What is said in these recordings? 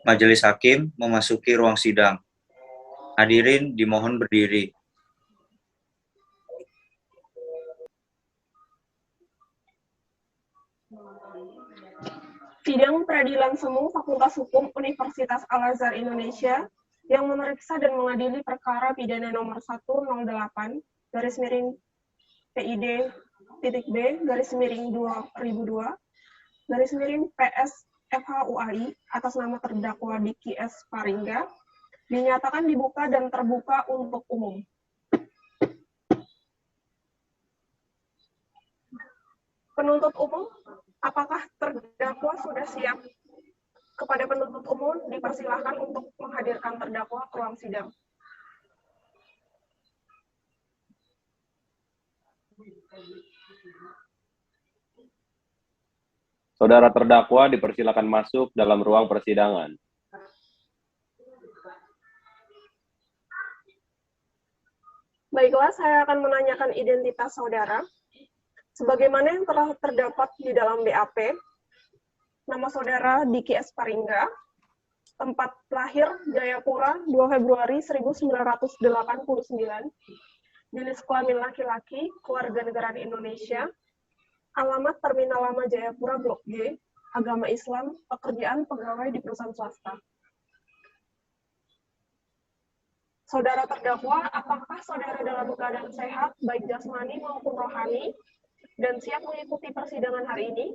Majelis Hakim memasuki ruang sidang. Hadirin dimohon berdiri. Sidang Peradilan Semu Fakultas Hukum Universitas Al-Azhar Indonesia yang memeriksa dan mengadili perkara pidana nomor 108 garis miring PID titik B garis miring 2002 garis miring PS FHUAI atas nama terdakwa Diki S. Paringga dinyatakan dibuka dan terbuka untuk umum. Penuntut umum, apakah terdakwa sudah siap? Kepada penuntut umum dipersilahkan untuk menghadirkan terdakwa ke ruang sidang. Saudara terdakwa dipersilakan masuk dalam ruang persidangan. Baiklah, saya akan menanyakan identitas saudara. Sebagaimana yang telah terdapat di dalam BAP, nama saudara Diki S. Paringga, tempat lahir Jayapura 2 Februari 1989, jenis kelamin laki-laki, kewarganegaraan Indonesia, alamat Terminal Lama Jayapura Blok G, agama Islam, pekerjaan pegawai di perusahaan swasta. Saudara terdakwa, apakah saudara dalam keadaan sehat, baik jasmani maupun rohani, dan siap mengikuti persidangan hari ini?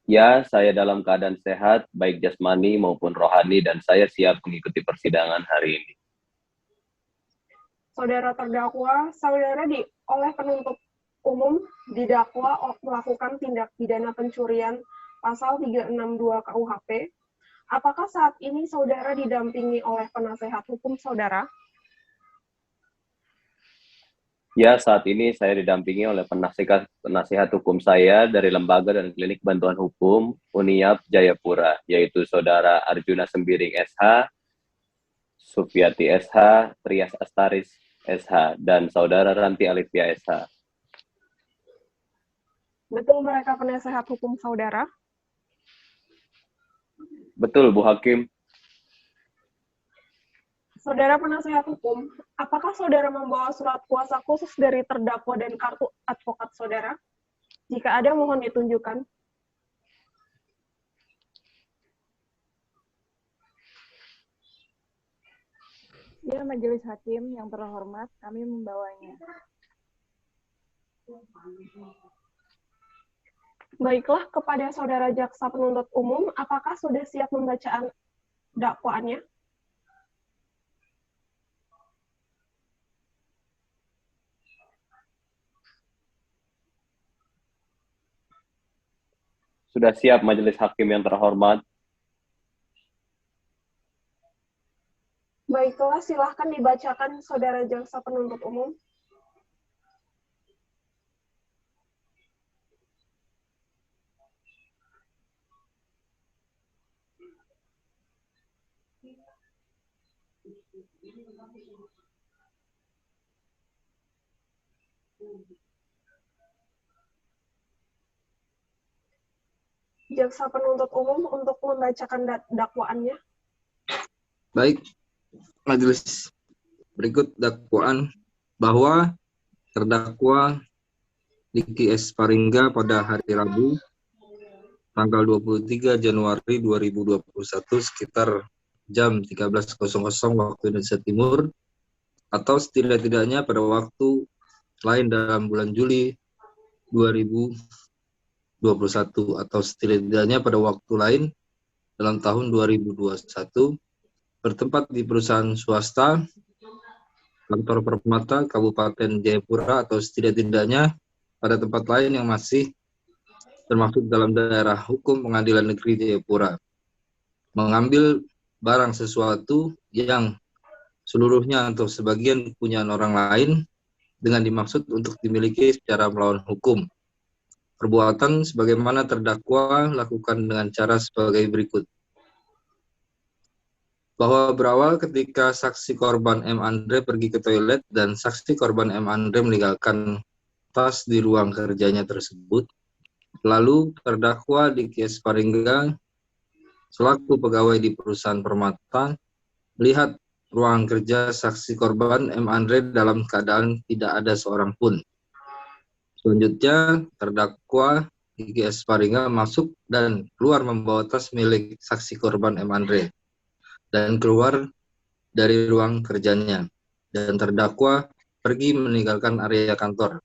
Ya, saya dalam keadaan sehat, baik jasmani maupun rohani, dan saya siap mengikuti persidangan hari ini. Saudara terdakwa, saudara oleh penuntut umum didakwa melakukan tindak pidana pencurian pasal 362 KUHP. Apakah saat ini saudara didampingi oleh penasehat hukum saudara? Ya, saat ini saya didampingi oleh penasihat hukum saya dari Lembaga dan Klinik Bantuan Hukum Uniap Jayapura, yaitu Saudara Arjuna Sembiring SH, Sufiati SH, Trias Astaris SH, dan Saudara Ranti Alivia SH. Betul mereka penasehat hukum saudara? Betul, Bu Hakim. Saudara penasehat hukum, apakah saudara membawa surat kuasa khusus dari terdakwa dan kartu advokat saudara? Jika ada, mohon ditunjukkan. Ya, Majelis Hakim yang terhormat, kami membawanya. Baiklah, kepada saudara jaksa penuntut umum, apakah sudah siap membacaan dakwaannya? Sudah siap, Majelis Hakim yang terhormat. Baiklah, silahkan dibacakan saudara jaksa penuntut umum. Jaksa penuntut umum untuk membacakan dakwaannya. Baik, majelis. Berikut dakwaan bahwa terdakwa Diki S. Paringga pada hari Rabu tanggal 23 Januari 2021 sekitar jam 13.00 waktu Indonesia Timur atau setidak-tidaknya pada waktu lain dalam bulan Juli 2021 atau setidaknya pada waktu lain dalam tahun 2021 bertempat di perusahaan swasta kantor Permata Kabupaten Jayapura atau setidak-tidaknya pada tempat lain yang masih termasuk dalam daerah hukum Pengadilan Negeri Jayapura, mengambil barang sesuatu yang seluruhnya atau sebagian kepunyaan orang lain dengan dimaksud untuk dimiliki secara melawan hukum. Perbuatan sebagaimana terdakwa lakukan dengan cara sebagai berikut. Bahwa berawal ketika saksi korban M. Andre pergi ke toilet dan saksi korban M. Andre meninggalkan tas di ruang kerjanya tersebut, Lalu terdakwa Diki S. Paringga selaku pegawai di perusahaan Permata melihat ruang kerja saksi korban M. Andre dalam keadaan tidak ada seorang pun. Selanjutnya, terdakwa Diki S. Paringga masuk dan keluar membawa tas milik saksi korban M. Andre dan keluar dari ruang kerjanya. Dan terdakwa pergi meninggalkan area kantor.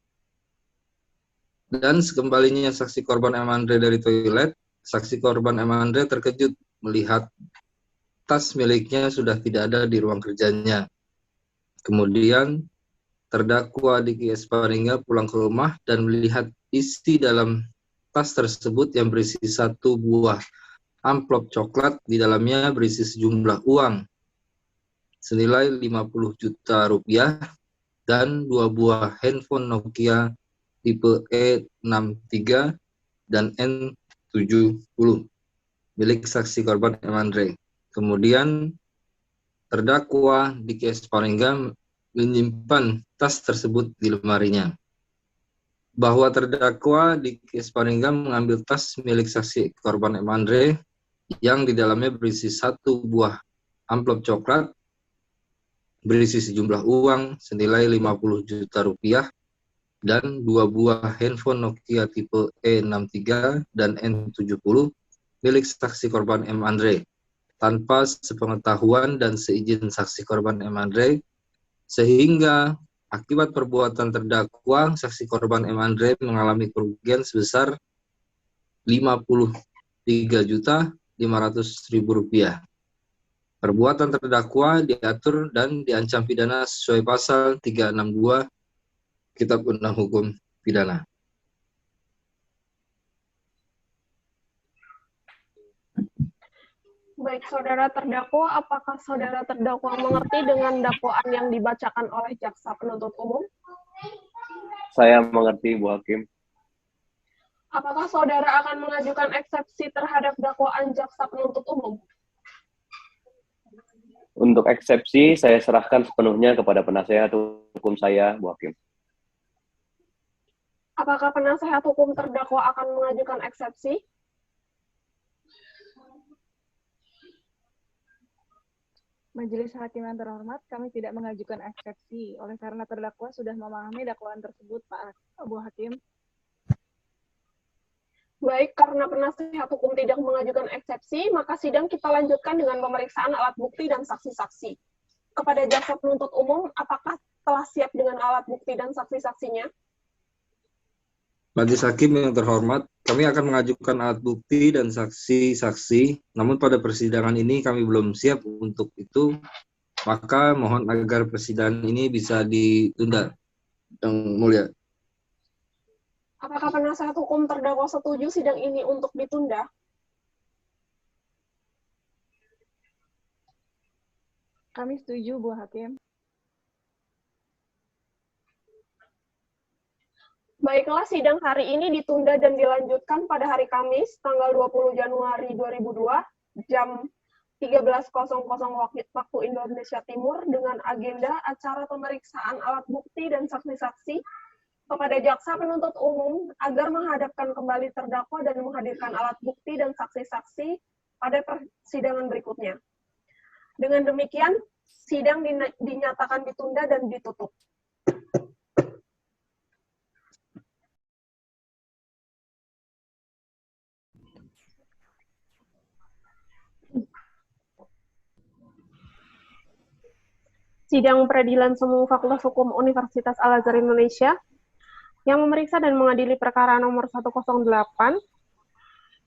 Dan sekembalinya saksi korban M. Andre dari toilet, saksi korban M. Andre terkejut melihat tas miliknya sudah tidak ada di ruang kerjanya. Kemudian terdakwa Diki S. Paringga pulang ke rumah dan melihat isi dalam tas tersebut yang berisi 1 buah amplop coklat, di dalamnya berisi sejumlah uang senilai 50 juta rupiah dan 2 buah handphone Nokia tipe E63 dan N70 milik saksi korban M. Andre. Kemudian terdakwa Diki S. Paringga menyimpan tas tersebut di lemarinya. Bahwa terdakwa Diki S. Paringga mengambil tas milik saksi korban M. Andre yang di dalamnya berisi 1 buah amplop coklat berisi sejumlah uang senilai 50 juta rupiah dan 2 buah handphone Nokia tipe E63 dan N70 milik saksi korban M. Andre tanpa sepengetahuan dan seizin saksi korban M. Andre, sehingga akibat perbuatan terdakwa, saksi korban M. Andre mengalami kerugian sebesar Rp53.500.000. Perbuatan terdakwa diatur dan diancam pidana sesuai pasal 362 Kitab Undang Hukum Pidana. Baik, saudara terdakwa, apakah saudara terdakwa mengerti dengan dakwaan yang dibacakan oleh jaksa penuntut umum? Saya mengerti, Bu Hakim. Apakah saudara akan mengajukan eksepsi terhadap dakwaan jaksa penuntut umum? Untuk eksepsi, saya serahkan sepenuhnya kepada penasehat hukum saya, Bu Hakim. Apakah penasehat hukum terdakwa akan mengajukan eksepsi? Majelis Hakim yang terhormat, kami tidak mengajukan eksepsi oleh karena terdakwa sudah memahami dakwaan tersebut, Pak Abu Hakim. Baik, karena penasehat hukum tidak mengajukan eksepsi, maka sidang kita lanjutkan dengan pemeriksaan alat bukti dan saksi-saksi. Kepada jaksa penuntut umum, apakah telah siap dengan alat bukti dan saksi-saksinya? Majelis Hakim yang terhormat, kami akan mengajukan alat bukti dan saksi-saksi, namun pada persidangan ini kami belum siap untuk itu, maka mohon agar persidangan ini bisa ditunda, Yang Mulia. Apakah penasehat hukum terdakwa setuju sidang ini untuk ditunda? Kami setuju, Bu Hakim. Baiklah, sidang hari ini ditunda dan dilanjutkan pada hari Kamis, tanggal 20 Januari 2002, jam 13.00 waktu Indonesia Timur, dengan agenda acara pemeriksaan alat bukti dan saksi-saksi kepada jaksa penuntut umum agar menghadapkan kembali terdakwa dan menghadirkan alat bukti dan saksi-saksi pada persidangan berikutnya. Dengan demikian, sidang dinyatakan ditunda dan ditutup. Sidang Peradilan Semu Fakultas Hukum Universitas Al-Azhar Indonesia yang memeriksa dan mengadili perkara nomor 108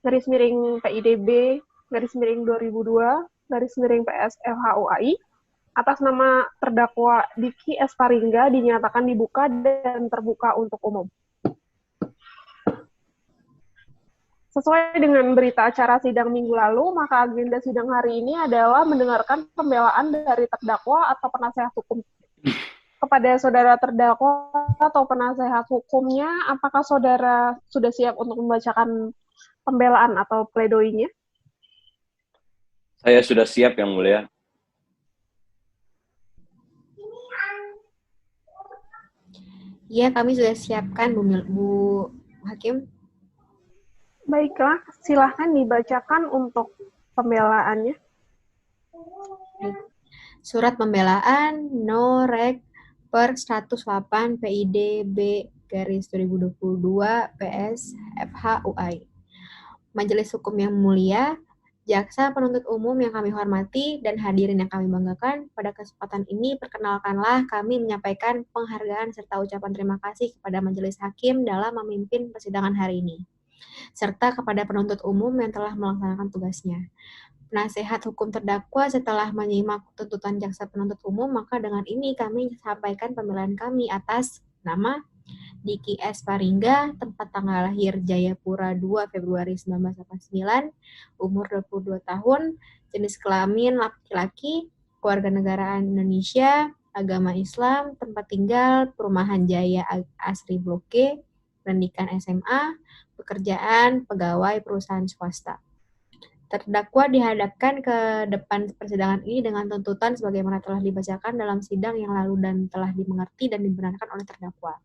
/PIDB /2002 /PS FHUAI atas nama terdakwa Diki S. Paringga dinyatakan dibuka dan terbuka untuk umum. Sesuai dengan berita acara sidang minggu lalu, maka agenda sidang hari ini adalah mendengarkan pembelaan dari terdakwa atau penasehat hukum. Kepada saudara terdakwa atau penasehat hukumnya, apakah saudara sudah siap untuk membacakan pembelaan atau pledoinya? Saya sudah siap, Yang Mulia. Iya, kami sudah siapkan, Bu Hakim. Baiklah, silahkan dibacakan untuk pembelaannya. Surat pembelaan No Rek per 108 PID B garis 2022 PS FH UI. Majelis Hukum yang mulia, Jaksa Penuntut Umum yang kami hormati dan hadirin yang kami banggakan, pada kesempatan ini perkenalkanlah kami menyampaikan penghargaan serta ucapan terima kasih kepada Majelis Hakim dalam memimpin persidangan hari ini, serta kepada penuntut umum yang telah melaksanakan tugasnya. Penasehat hukum terdakwa setelah menyimak tuntutan jaksa penuntut umum, maka dengan ini kami sampaikan pembelaan kami atas nama Diki S. Paringga, tempat tanggal lahir Jayapura 2 Februari 1989, umur 22 tahun, jenis kelamin laki-laki, kewarganegaraan Indonesia, agama Islam, tempat tinggal Perumahan Jaya Asri Blok G, pendidikan SMA, pekerjaan pegawai perusahaan swasta. Terdakwa dihadapkan ke depan persidangan ini dengan tuntutan sebagaimana telah dibacakan dalam sidang yang lalu dan telah dimengerti dan dibenarkan oleh terdakwa.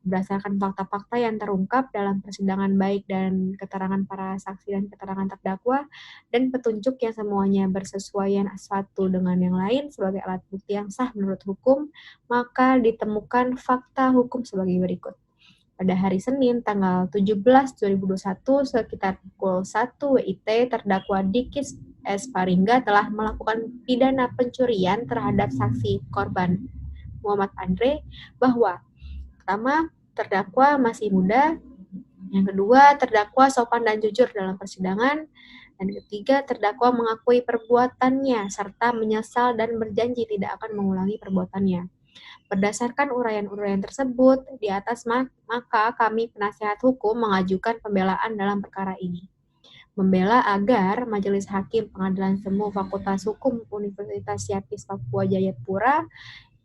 Berdasarkan fakta-fakta yang terungkap dalam persidangan baik dan keterangan para saksi dan keterangan terdakwa dan petunjuk yang semuanya bersesuaian satu dengan yang lain sebagai alat bukti yang sah menurut hukum, maka ditemukan fakta hukum sebagai berikut. Pada hari Senin, tanggal 17/2021, sekitar pukul 1 WIT, terdakwa Diki S. Paringga telah melakukan pidana pencurian terhadap saksi korban Muhammad Andre bahwa pertama, terdakwa masih muda, yang kedua, terdakwa sopan dan jujur dalam persidangan, dan ketiga, terdakwa mengakui perbuatannya serta menyesal dan berjanji tidak akan mengulangi perbuatannya. Berdasarkan uraian-uraian tersebut, di atas maka kami penasehat hukum mengajukan pembelaan dalam perkara ini. Membela agar Majelis Hakim Pengadilan Semu Fakultas Hukum Universitas Siapis Papua Jayapura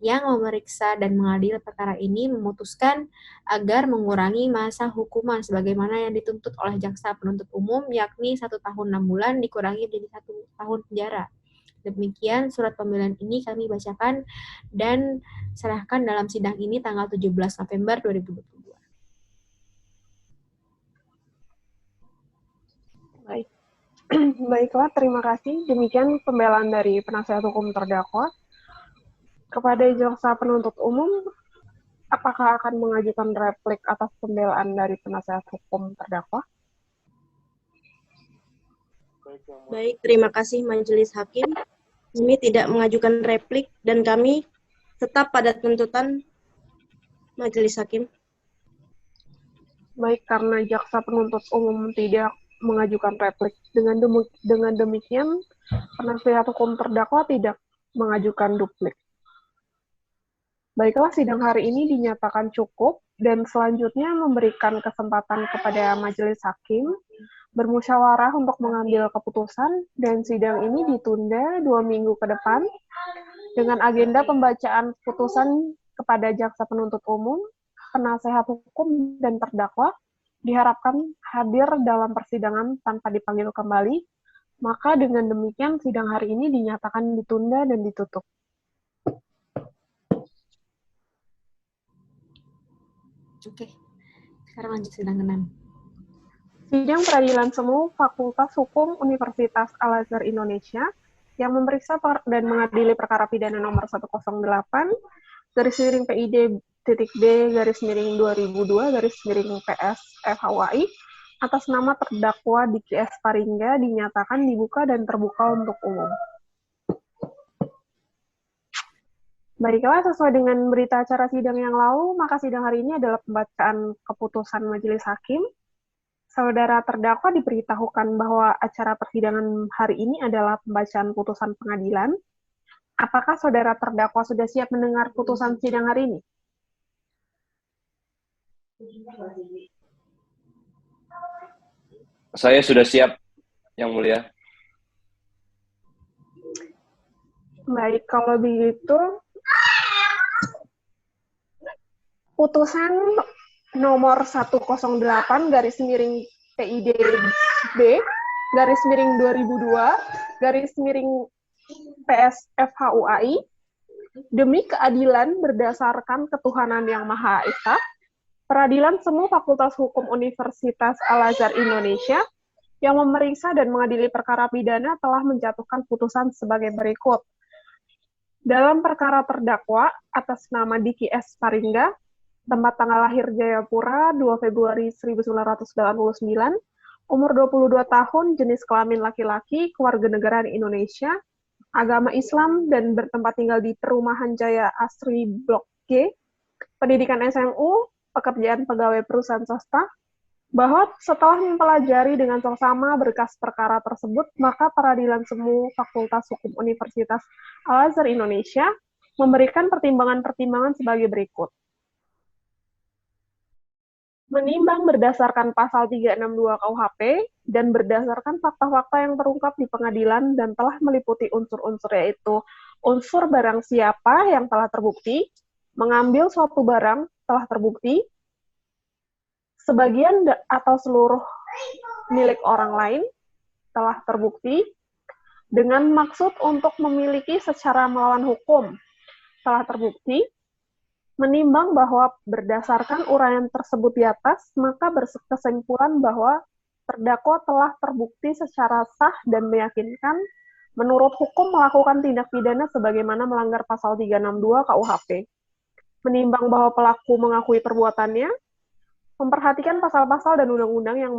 yang memeriksa dan mengadili perkara ini memutuskan agar mengurangi masa hukuman sebagaimana yang dituntut oleh jaksa penuntut umum, yakni 1 tahun 6 bulan dikurangi menjadi 1 tahun penjara. Demikian surat pembelaan ini kami bacakan dan serahkan dalam sidang ini tanggal 17 November 2022. Baik. Baiklah, terima kasih. Demikian pembelaan dari penasehat hukum terdakwa. Kepada jaksa penuntut umum, apakah akan mengajukan replik atas pembelaan dari penasehat hukum terdakwa? Baik, terima kasih Majelis Hakim. Kami tidak mengajukan replik dan kami tetap pada tuntutan Majelis Hakim. Baik, karena jaksa penuntut umum tidak mengajukan replik, dengan demikian penasehat hukum terdakwa tidak mengajukan duplik. Baiklah, sidang hari ini dinyatakan cukup dan selanjutnya memberikan kesempatan kepada Majelis Hakim bermusyawarah untuk mengambil keputusan, dan sidang ini ditunda 2 minggu ke depan dengan agenda pembacaan putusan kepada jaksa penuntut umum, penasehat hukum, dan terdakwa diharapkan hadir dalam persidangan tanpa dipanggil kembali. Maka dengan demikian sidang hari ini dinyatakan ditunda dan ditutup. Oke, sekarang lanjut sidang ke-6. Sidang Peradilan Semu Fakultas Hukum Universitas Al-Azhar Indonesia yang memeriksa dan mengadili perkara pidana nomor 108/B/2002/PS/FHUAI atas nama terdakwa Diki S. Paringga dinyatakan dibuka dan terbuka untuk umum. Baiklah, sesuai dengan berita acara sidang yang lalu, maka sidang hari ini adalah pembacaan keputusan Majelis Hakim. Saudara terdakwa diberitahukan bahwa acara persidangan hari ini adalah pembacaan putusan pengadilan. Apakah saudara terdakwa sudah siap mendengar putusan sidang hari ini? Saya sudah siap, Yang Mulia. Baik, kalau begitu, putusan nomor 108/B/2002/PS/FHUAI demi keadilan berdasarkan ketuhanan yang Maha Esa, Peradilan Semu Fakultas Hukum Universitas Al-Azhar Indonesia yang memeriksa dan mengadili perkara pidana telah menjatuhkan putusan sebagai berikut. Dalam perkara terdakwa atas nama Diki S. Paringga, tempat tanggal lahir Jayapura 2 Februari 1989, umur 22 tahun, jenis kelamin laki-laki, kewarganegaraan Indonesia, agama Islam, dan bertempat tinggal di Perumahan Jaya Asri Blok G, pendidikan SMU, pekerjaan pegawai perusahaan swasta, bahwa setelah mempelajari dengan seksama berkas perkara tersebut, maka Peradilan Semu Fakultas Hukum Universitas Al-Azhar Indonesia memberikan pertimbangan-pertimbangan sebagai berikut. Menimbang berdasarkan pasal 362 KUHP dan berdasarkan fakta-fakta yang terungkap di pengadilan dan telah meliputi unsur-unsur yaitu unsur barang siapa yang telah terbukti, mengambil suatu barang telah terbukti, sebagian atau seluruh milik orang lain telah terbukti, dengan maksud untuk memiliki secara melawan hukum telah terbukti, menimbang bahwa berdasarkan uraian tersebut di atas, maka berkesimpulan bahwa terdakwa telah terbukti secara sah dan meyakinkan menurut hukum melakukan tindak pidana sebagaimana melanggar pasal 362 KUHP. Menimbang bahwa pelaku mengakui perbuatannya, memperhatikan pasal-pasal dan undang-undang yang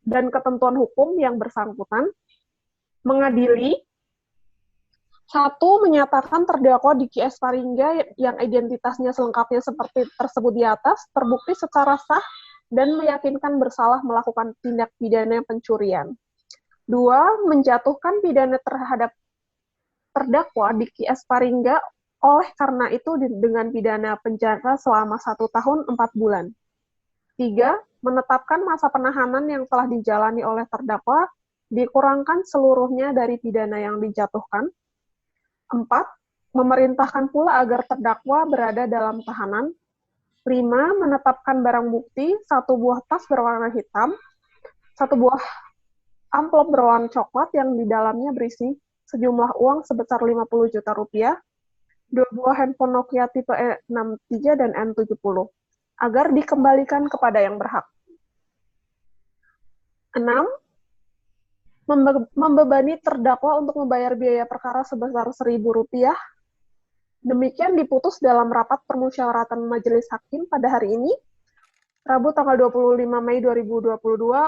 dan ketentuan hukum yang bersangkutan, mengadili, 1. Menyatakan terdakwa Diki S. Paringga yang identitasnya selengkapnya seperti tersebut di atas, terbukti secara sah dan meyakinkan bersalah melakukan tindak pidana pencurian. 2. Menjatuhkan pidana terhadap terdakwa Diki S. Paringga oleh karena itu dengan pidana penjara selama 1 tahun 4 bulan. 3. Menetapkan masa penahanan yang telah dijalani oleh terdakwa dikurangkan seluruhnya dari pidana yang dijatuhkan. 4. Memerintahkan pula agar terdakwa berada dalam tahanan. 5. Menetapkan barang bukti 1 buah tas berwarna hitam, 1 buah amplop berwarna coklat yang di dalamnya berisi sejumlah uang sebesar 50 juta rupiah, 2 buah handphone Nokia tipe E63 dan N70, agar dikembalikan kepada yang berhak. 6. Membebani terdakwa untuk membayar biaya perkara sebesar Rp1.000. Demikian diputus dalam rapat permusyawaratan Majelis Hakim pada hari ini, Rabu tanggal 25 Mei 2022,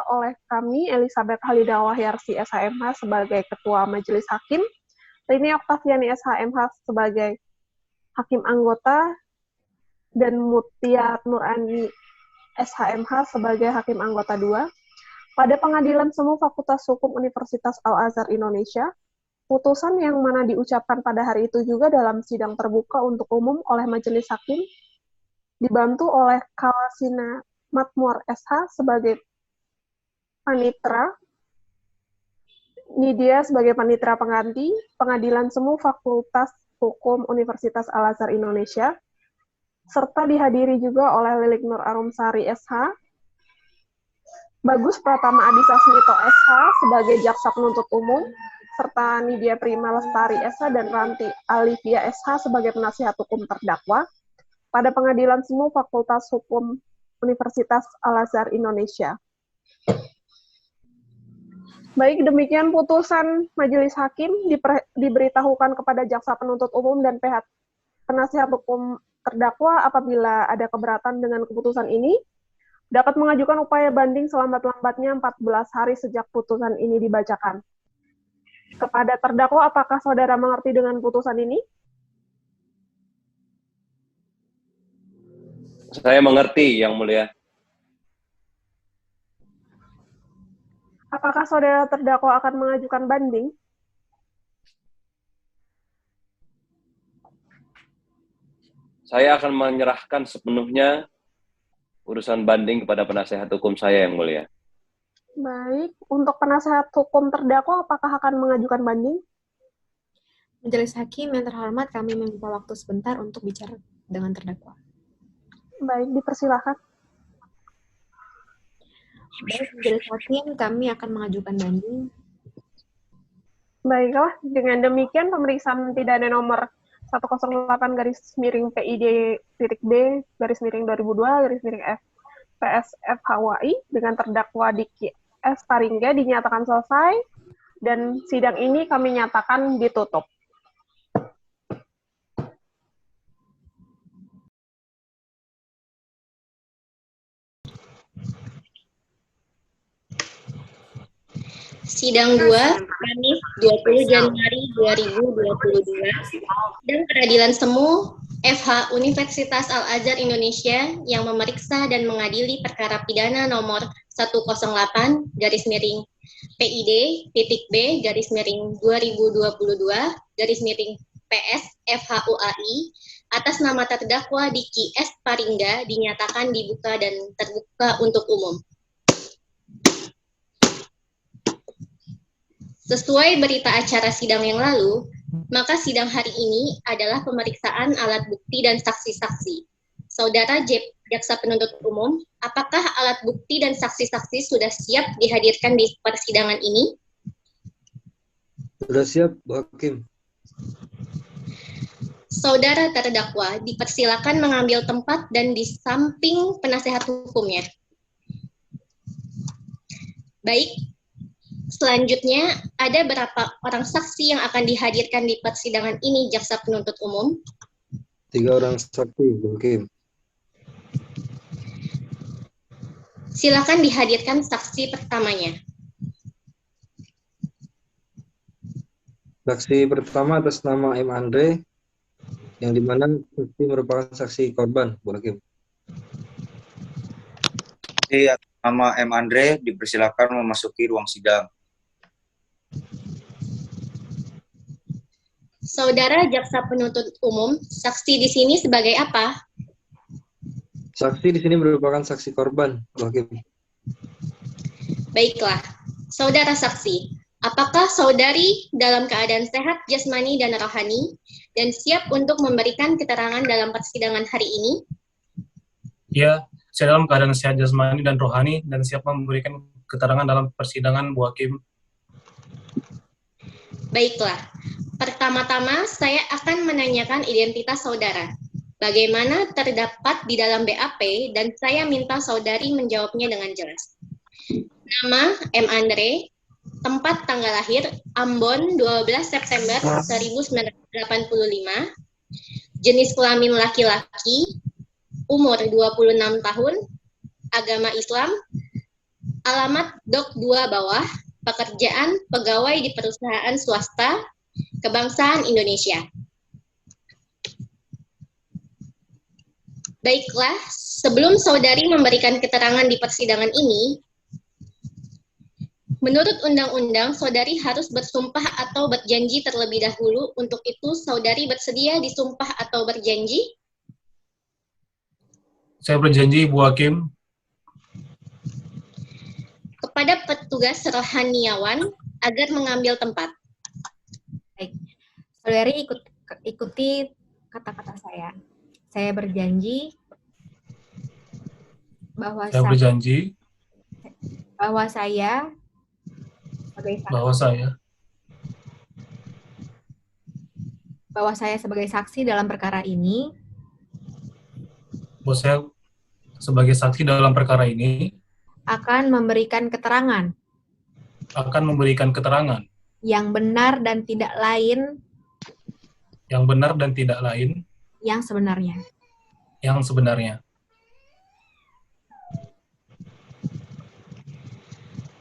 oleh kami, Elizabeth Halidah Wahyarsi, SHMH, sebagai Ketua Majelis Hakim, Rini Oktaviani, SHMH, sebagai Hakim Anggota, dan Mutia Nurani, SHMH, sebagai Hakim Anggota 2, pada Pengadilan Semu Fakultas Hukum Universitas Al-Azhar Indonesia, putusan yang mana diucapkan pada hari itu juga dalam sidang terbuka untuk umum oleh Majelis Hakim, dibantu oleh Kawasina Matmur SH sebagai panitera, Nidia sebagai panitera pengganti, Pengadilan Semu Fakultas Hukum Universitas Al-Azhar Indonesia, serta dihadiri juga oleh Lilik Nur Arumsari SH, Bagus Pratama Adisa Smito SH sebagai Jaksa Penuntut Umum, serta Nidia Prima Lestari SH dan Ranti Alivia SH sebagai penasihat hukum terdakwa pada Pengadilan Semu Fakultas Hukum Universitas Al-Azhar Indonesia. Baik, demikian putusan Majelis Hakim diberitahukan kepada Jaksa Penuntut Umum dan pihak penasihat hukum terdakwa apabila ada keberatan dengan keputusan ini, dapat mengajukan upaya banding selambat-lambatnya 14 hari sejak putusan ini dibacakan. Kepada terdakwa, apakah saudara mengerti dengan putusan ini? Saya mengerti, Yang Mulia. Apakah saudara terdakwa akan mengajukan banding? Saya akan menyerahkan sepenuhnya urusan banding kepada penasihat hukum saya, Yang Mulia. Baik, untuk penasihat hukum terdakwa apakah akan mengajukan banding? Majelis Hakim yang terhormat, kami meminta waktu sebentar untuk bicara dengan terdakwa. Baik, dipersilakan. Baik, Majelis Hakim, kami akan mengajukan banding. Baiklah, dengan demikian pemeriksaan pidana nomor 108 garis miring PID titik B garis miring 2002 garis miring FPS FHUAI dengan terdakwa Diki S. Paringga dinyatakan selesai dan sidang ini kami nyatakan ditutup. Sidang 2, Kamis 20 Januari 2022, Sidang Peradilan Semu FH Universitas Al-Azhar Indonesia yang memeriksa dan mengadili perkara pidana nomor 108 garis miring PID titik B garis miring 2022 garis miring PS FHUAI atas nama terdakwa Diki S. Paringga dinyatakan dibuka dan terbuka untuk umum. Sesuai berita acara sidang yang lalu, maka sidang hari ini adalah pemeriksaan alat bukti dan saksi-saksi. Saudara Jaksa Penuntut Umum, apakah alat bukti dan saksi-saksi sudah siap dihadirkan di persidangan ini? Sudah siap, Bu Hakim. Saudara terdakwa dipersilakan mengambil tempat dan di samping penasehat hukumnya. Baik. Selanjutnya, ada berapa orang saksi yang akan dihadirkan di persidangan ini, Jaksa Penuntut Umum? 3 orang saksi, Bu Hakim. Silakan dihadirkan saksi pertamanya. Saksi pertama atas nama M. Andre, yang dimana saksi merupakan saksi korban, Bu Hakim. Saksi atas nama M. Andre dipersilakan memasuki ruang sidang. Saudara Jaksa Penuntut Umum, saksi di sini sebagai apa? Saksi di sini merupakan saksi korban, Bu Hakim. Baiklah, saudara saksi, apakah saudari dalam keadaan sehat jasmani dan rohani dan siap untuk memberikan keterangan dalam persidangan hari ini? Ya, saya dalam keadaan sehat jasmani dan rohani dan siap memberikan keterangan dalam persidangan, Bu Hakim. Baiklah, pertama-tama saya akan menanyakan identitas saudara. Bagaimana terdapat di dalam BAP dan saya minta saudari menjawabnya dengan jelas. Nama M. Andre, tempat tanggal lahir Ambon 12 September 1985, jenis kelamin laki-laki, umur 26 tahun, agama Islam, alamat Dok 2 bawah, pekerjaan pegawai di perusahaan swasta, kebangsaan Indonesia. Baiklah, sebelum saudari memberikan keterangan di persidangan ini, menurut undang-undang, saudari harus bersumpah atau berjanji terlebih dahulu. Untuk itu, saudari bersedia disumpah atau berjanji? Saya berjanji, Bu Hakim. Kepada petugas rohaniawan agar mengambil tempat. Baik, saudari ikuti kata-kata saya. Saya berjanji bahwa saya sebagai saksi dalam perkara ini akan memberikan keterangan yang benar dan tidak lain yang sebenarnya.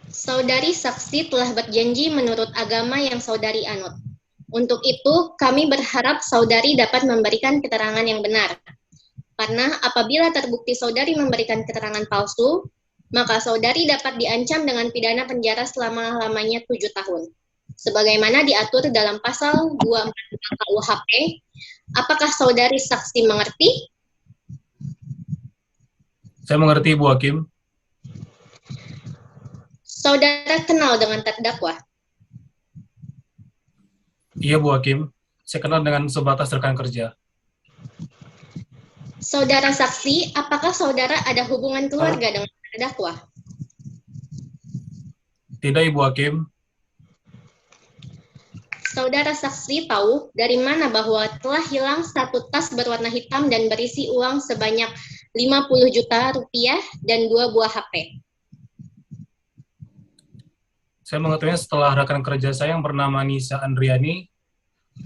Saudari saksi telah berjanji menurut agama yang saudari anut. Untuk itu, kami berharap saudari dapat memberikan keterangan yang benar. Karena apabila terbukti saudari memberikan keterangan palsu, maka saudari dapat diancam dengan pidana penjara selama-lamanya 7 tahun. Sebagaimana diatur dalam pasal 242 KUHP, apakah saudari saksi mengerti? Saya mengerti, Bu Hakim. Saudara kenal dengan terdakwa? Iya, Bu Hakim. Saya kenal dengan sebatas rekan kerja. Saudara saksi, apakah saudara ada hubungan keluarga dengan terdakwa? Tidak, Ibu Hakim. Saudara saksi tahu dari mana bahwa telah hilang satu tas berwarna hitam dan berisi uang sebanyak 50 juta rupiah dan 2 buah HP? Saya mengetahuinya setelah rekan kerja saya yang bernama Nisa Andriani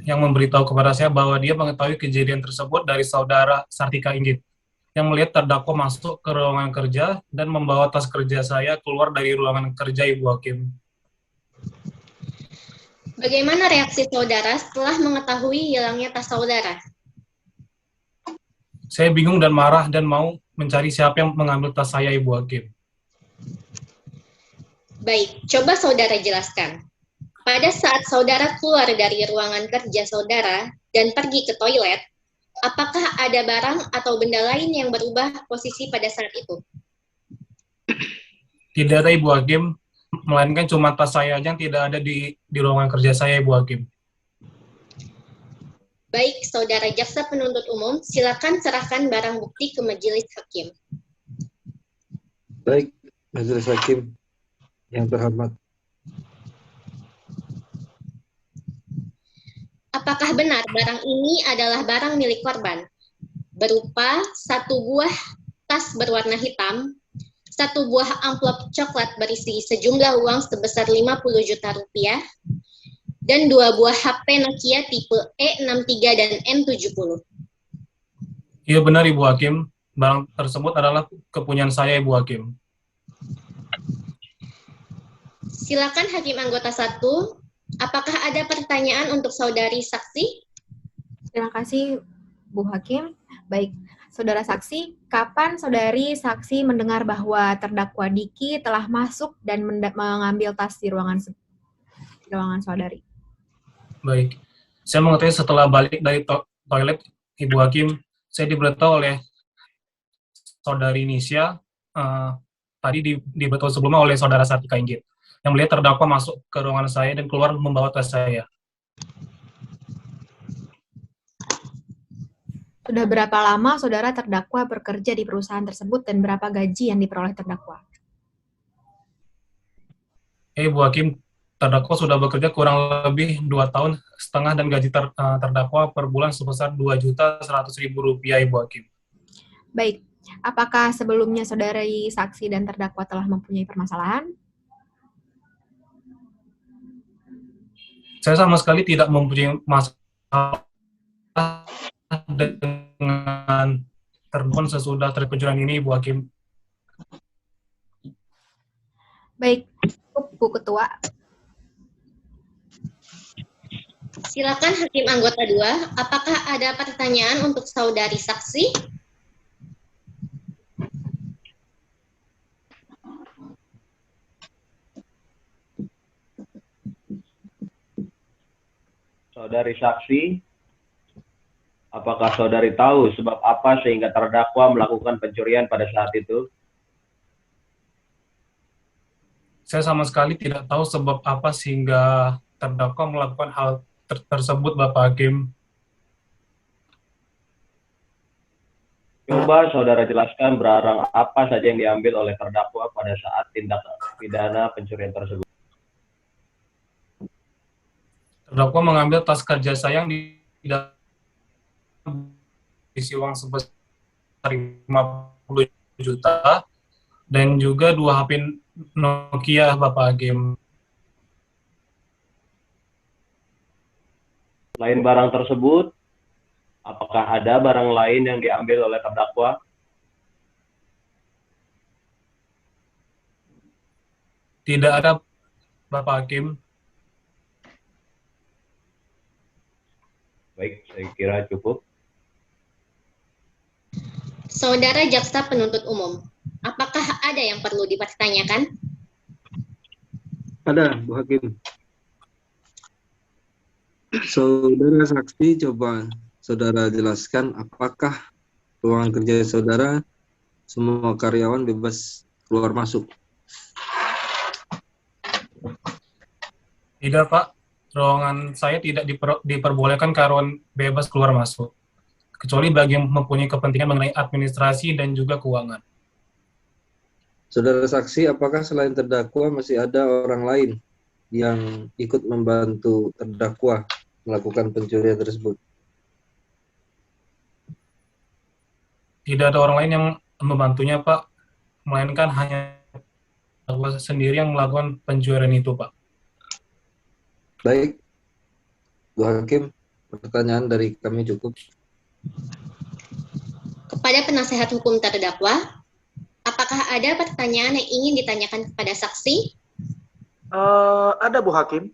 yang memberitahu kepada saya bahwa dia mengetahui kejadian tersebut dari saudara Sartika Inggit yang melihat terdakwa masuk ke ruangan kerja dan membawa tas kerja saya keluar dari ruangan kerja Ibu Hakim. Bagaimana reaksi saudara setelah mengetahui hilangnya tas saudara? Saya bingung dan marah dan mau mencari siapa yang mengambil tas saya, Ibu Hakim. Baik, coba saudara jelaskan. Pada saat saudara keluar dari ruangan kerja saudara dan pergi ke toilet, apakah ada barang atau benda lain yang berubah posisi pada saat itu? Tidak ada, Ibu Hakim, melainkan cuma tas saya aja yang tidak ada di ruangan kerja saya, Ibu Hakim. Baik, saudara jaksa penuntut umum, silakan serahkan barang bukti ke majelis hakim. Baik, majelis hakim yang terhormat. Apakah benar barang ini adalah barang milik korban? Berupa satu buah tas berwarna hitam, satu buah amplop coklat berisi sejumlah uang sebesar 50 juta rupiah, dan 2 buah HP Nokia tipe E63 dan N70. Iya benar, Ibu Hakim. Barang tersebut adalah kepunyaan saya, Ibu Hakim. Silakan Hakim Anggota 1. Apakah ada pertanyaan untuk saudari saksi? Terima kasih, Bu Hakim. Baik, saudara saksi, kapan saudari saksi mendengar bahwa terdakwa Diki telah masuk dan mengambil tas di ruangan saudari? Baik, saya mengetahui setelah balik dari toilet, Ibu Hakim, saya diberitahu oleh saudari Nisha, tadi diberitahu sebelumnya oleh saudara Sartika Inggit, yang melihat terdakwa masuk ke ruangan saya dan keluar membawa tas saya. Sudah berapa lama saudara terdakwa bekerja di perusahaan tersebut dan berapa gaji yang diperoleh terdakwa? Ibu Hakim, terdakwa sudah bekerja kurang lebih 2,5 tahun dan gaji terdakwa per bulan sebesar Rp2.100.000, Ibu Hakim. Baik, apakah sebelumnya saudari saksi dan terdakwa telah mempunyai permasalahan? Saya sama sekali tidak mempunyai masalah dengan terbun sesudah terpencurian ini, Ibu Hakim. Baik, Bu Ketua. Silakan Hakim Anggota 2. Apakah ada pertanyaan untuk saudari saksi? Saudari saksi, apakah saudari tahu sebab apa sehingga terdakwa melakukan pencurian pada saat itu? Saya sama sekali tidak tahu sebab apa sehingga terdakwa melakukan hal tersebut, Bapak Hakim. Coba saudara jelaskan barang apa saja yang diambil oleh terdakwa pada saat tindak pidana pencurian tersebut. Terdakwa mengambil tas kerja saya yang isi uang sebesar 50 juta dan juga 2 HP Nokia, Bapak Hakim. Selain barang tersebut, apakah ada barang lain yang diambil oleh terdakwa? Tidak ada, Bapak Hakim. Baik, saya kira cukup. Saudara Jaksa Penuntut Umum, apakah ada yang perlu dipertanyakan? Ada, Bu Hakim. Saudara saksi, coba saudara jelaskan apakah ruangan kerja saudara semua karyawan bebas keluar masuk? Tidak, Pak. Ruangan saya tidak diperbolehkan karyawan bebas keluar masuk, kecuali bagi yang mempunyai kepentingan mengenai administrasi dan juga keuangan. Saudara saksi, apakah selain terdakwa masih ada orang lain yang ikut membantu terdakwa melakukan pencurian tersebut? Tidak ada orang lain yang membantunya, Pak, melainkan hanya terdakwa sendiri yang melakukan pencurian itu, Pak. Baik, Bu Hakim, pertanyaan dari kami cukup. Kepada penasehat hukum terdakwa, apakah ada pertanyaan yang ingin ditanyakan kepada saksi? Ada, Bu Hakim.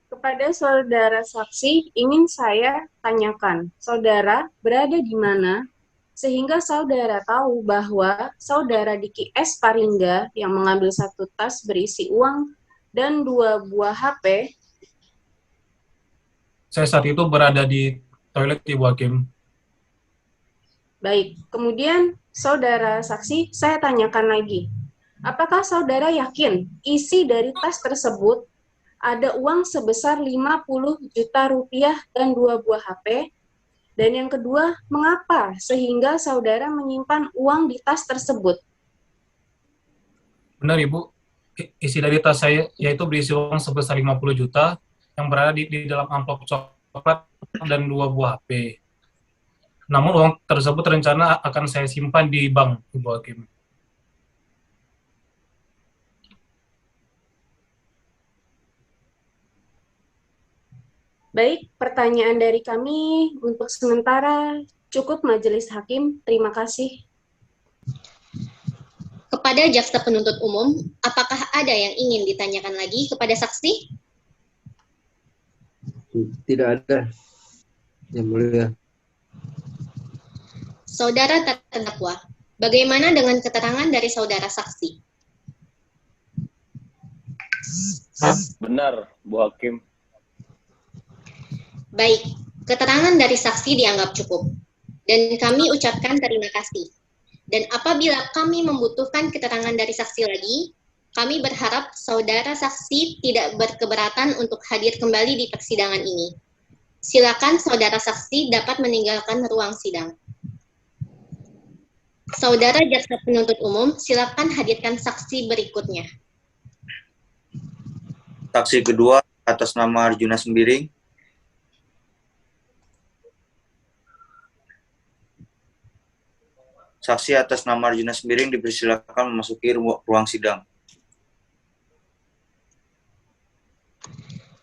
Kepada saudara saksi, ingin saya tanyakan, saudara berada di mana sehingga saudara tahu bahwa saudara Diki S. Paringga yang mengambil satu tas berisi uang dan 2 buah HP. Saya saat itu berada di toilet, Ibu Hakim. Baik, kemudian saudara saksi, saya tanyakan lagi. Apakah saudara yakin isi dari tas tersebut ada uang sebesar 50 juta rupiah dan 2 buah HP? Dan yang kedua, mengapa sehingga saudara menyimpan uang di tas tersebut? Benar, Ibu. Isi dari tas saya yaitu berisi uang sebesar 50 juta yang berada di dalam amplop coklat dan 2 buah HP. Namun uang tersebut rencana akan saya simpan di bank, Ibu Hakim. Baik, pertanyaan dari kami untuk sementara cukup Majelis Hakim. Terima kasih. Kepada jaksa penuntut umum, apakah ada yang ingin ditanyakan lagi kepada saksi? Tidak ada, Yang Mulia. Saudara terdakwa, bagaimana dengan keterangan dari saudara saksi? Benar, Bu Hakim. Baik, keterangan dari saksi dianggap cukup, dan kami ucapkan terima kasih. Dan apabila kami membutuhkan keterangan dari saksi lagi, kami berharap saudara saksi tidak berkeberatan untuk hadir kembali di persidangan ini. Silakan saudara saksi dapat meninggalkan ruang sidang. Saudara jaksa penuntut umum, silakan hadirkan saksi berikutnya. Saksi kedua atas nama Arjuna Sembiring. Saksi atas nama Arjuna Sembiring dipersilakan memasuki ruang sidang.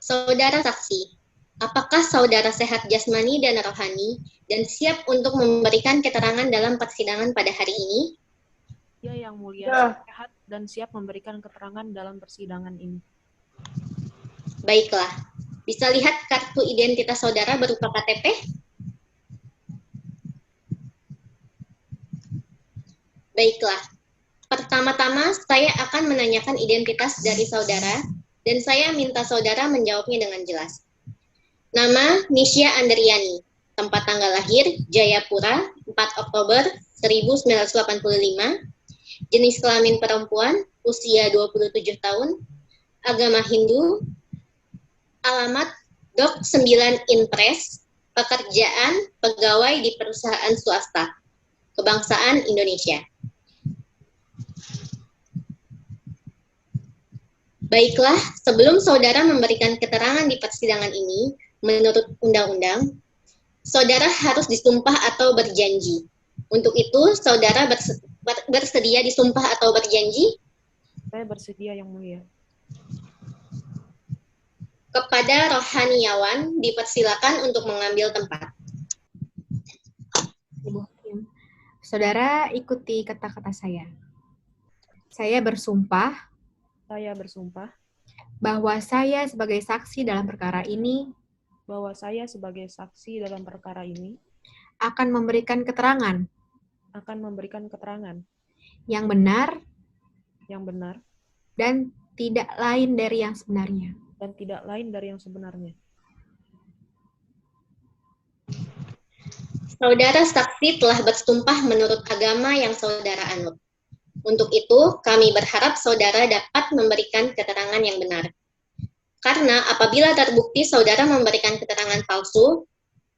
Saudara saksi, apakah saudara sehat jasmani dan rohani dan siap untuk memberikan keterangan dalam persidangan pada hari ini? Ya, Yang Mulia, sehat dan siap memberikan keterangan dalam persidangan ini. Baiklah, bisa lihat kartu identitas saudara berupa KTP? Baiklah, pertama-tama saya akan menanyakan identitas dari saudara dan saya minta saudara menjawabnya dengan jelas. Nama Nisya Andriani, tempat tanggal lahir Jayapura, 4 Oktober 1985, jenis kelamin perempuan, usia 27 tahun, agama Hindu, alamat Dok 9 Inpres, pekerjaan pegawai di perusahaan swasta, kebangsaan Indonesia. Baiklah, sebelum saudara memberikan keterangan di persidangan ini, menurut undang-undang, saudara harus disumpah atau berjanji. Untuk itu, saudara bersedia disumpah atau berjanji? Saya bersedia, Yang Mulia. Kepada rohaniawan, dipersilakan untuk mengambil tempat. Ibu Hakim, saudara ikuti kata-kata saya. Saya bersumpah bahwa saya sebagai saksi dalam perkara ini akan memberikan keterangan yang benar dan tidak lain dari yang sebenarnya. Saudara saksi telah bersumpah menurut agama yang saudara anut. Untuk itu, kami berharap saudara dapat memberikan keterangan yang benar. Karena apabila terbukti saudara memberikan keterangan palsu,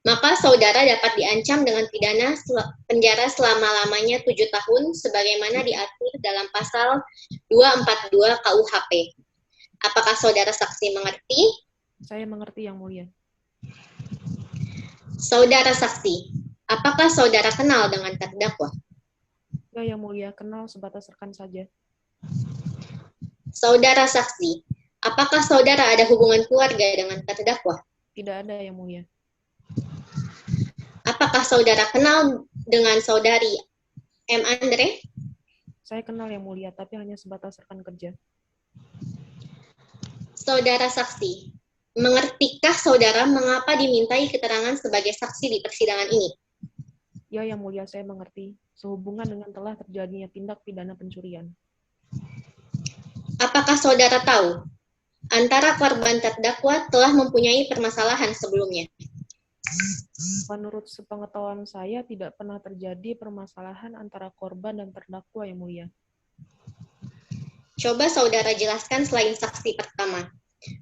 maka saudara dapat diancam dengan pidana penjara selama-lamanya 7 tahun sebagaimana diatur dalam pasal 242 KUHP. Apakah saudara saksi mengerti? Saya mengerti, Yang Mulia. Saudara saksi, apakah saudara kenal dengan terdakwa? Ya, Yang Mulia, kenal sebatas rekan saja. Saudara saksi, apakah saudara ada hubungan keluarga dengan terdakwa? Tidak ada, Yang Mulia. Apakah saudara kenal dengan saudari M. Andre? Saya kenal, Yang Mulia, tapi hanya sebatas rekan kerja. Saudara saksi, mengertikah saudara mengapa dimintai keterangan sebagai saksi di persidangan ini? Ya, Yang Mulia, saya mengerti. Sehubungan dengan telah terjadinya tindak pidana pencurian. Apakah saudara tahu antara korban terdakwa telah mempunyai permasalahan sebelumnya? Menurut sepengetahuan saya, tidak pernah terjadi permasalahan antara korban dan terdakwa, Yang Mulia. Coba saudara jelaskan selain saksi pertama.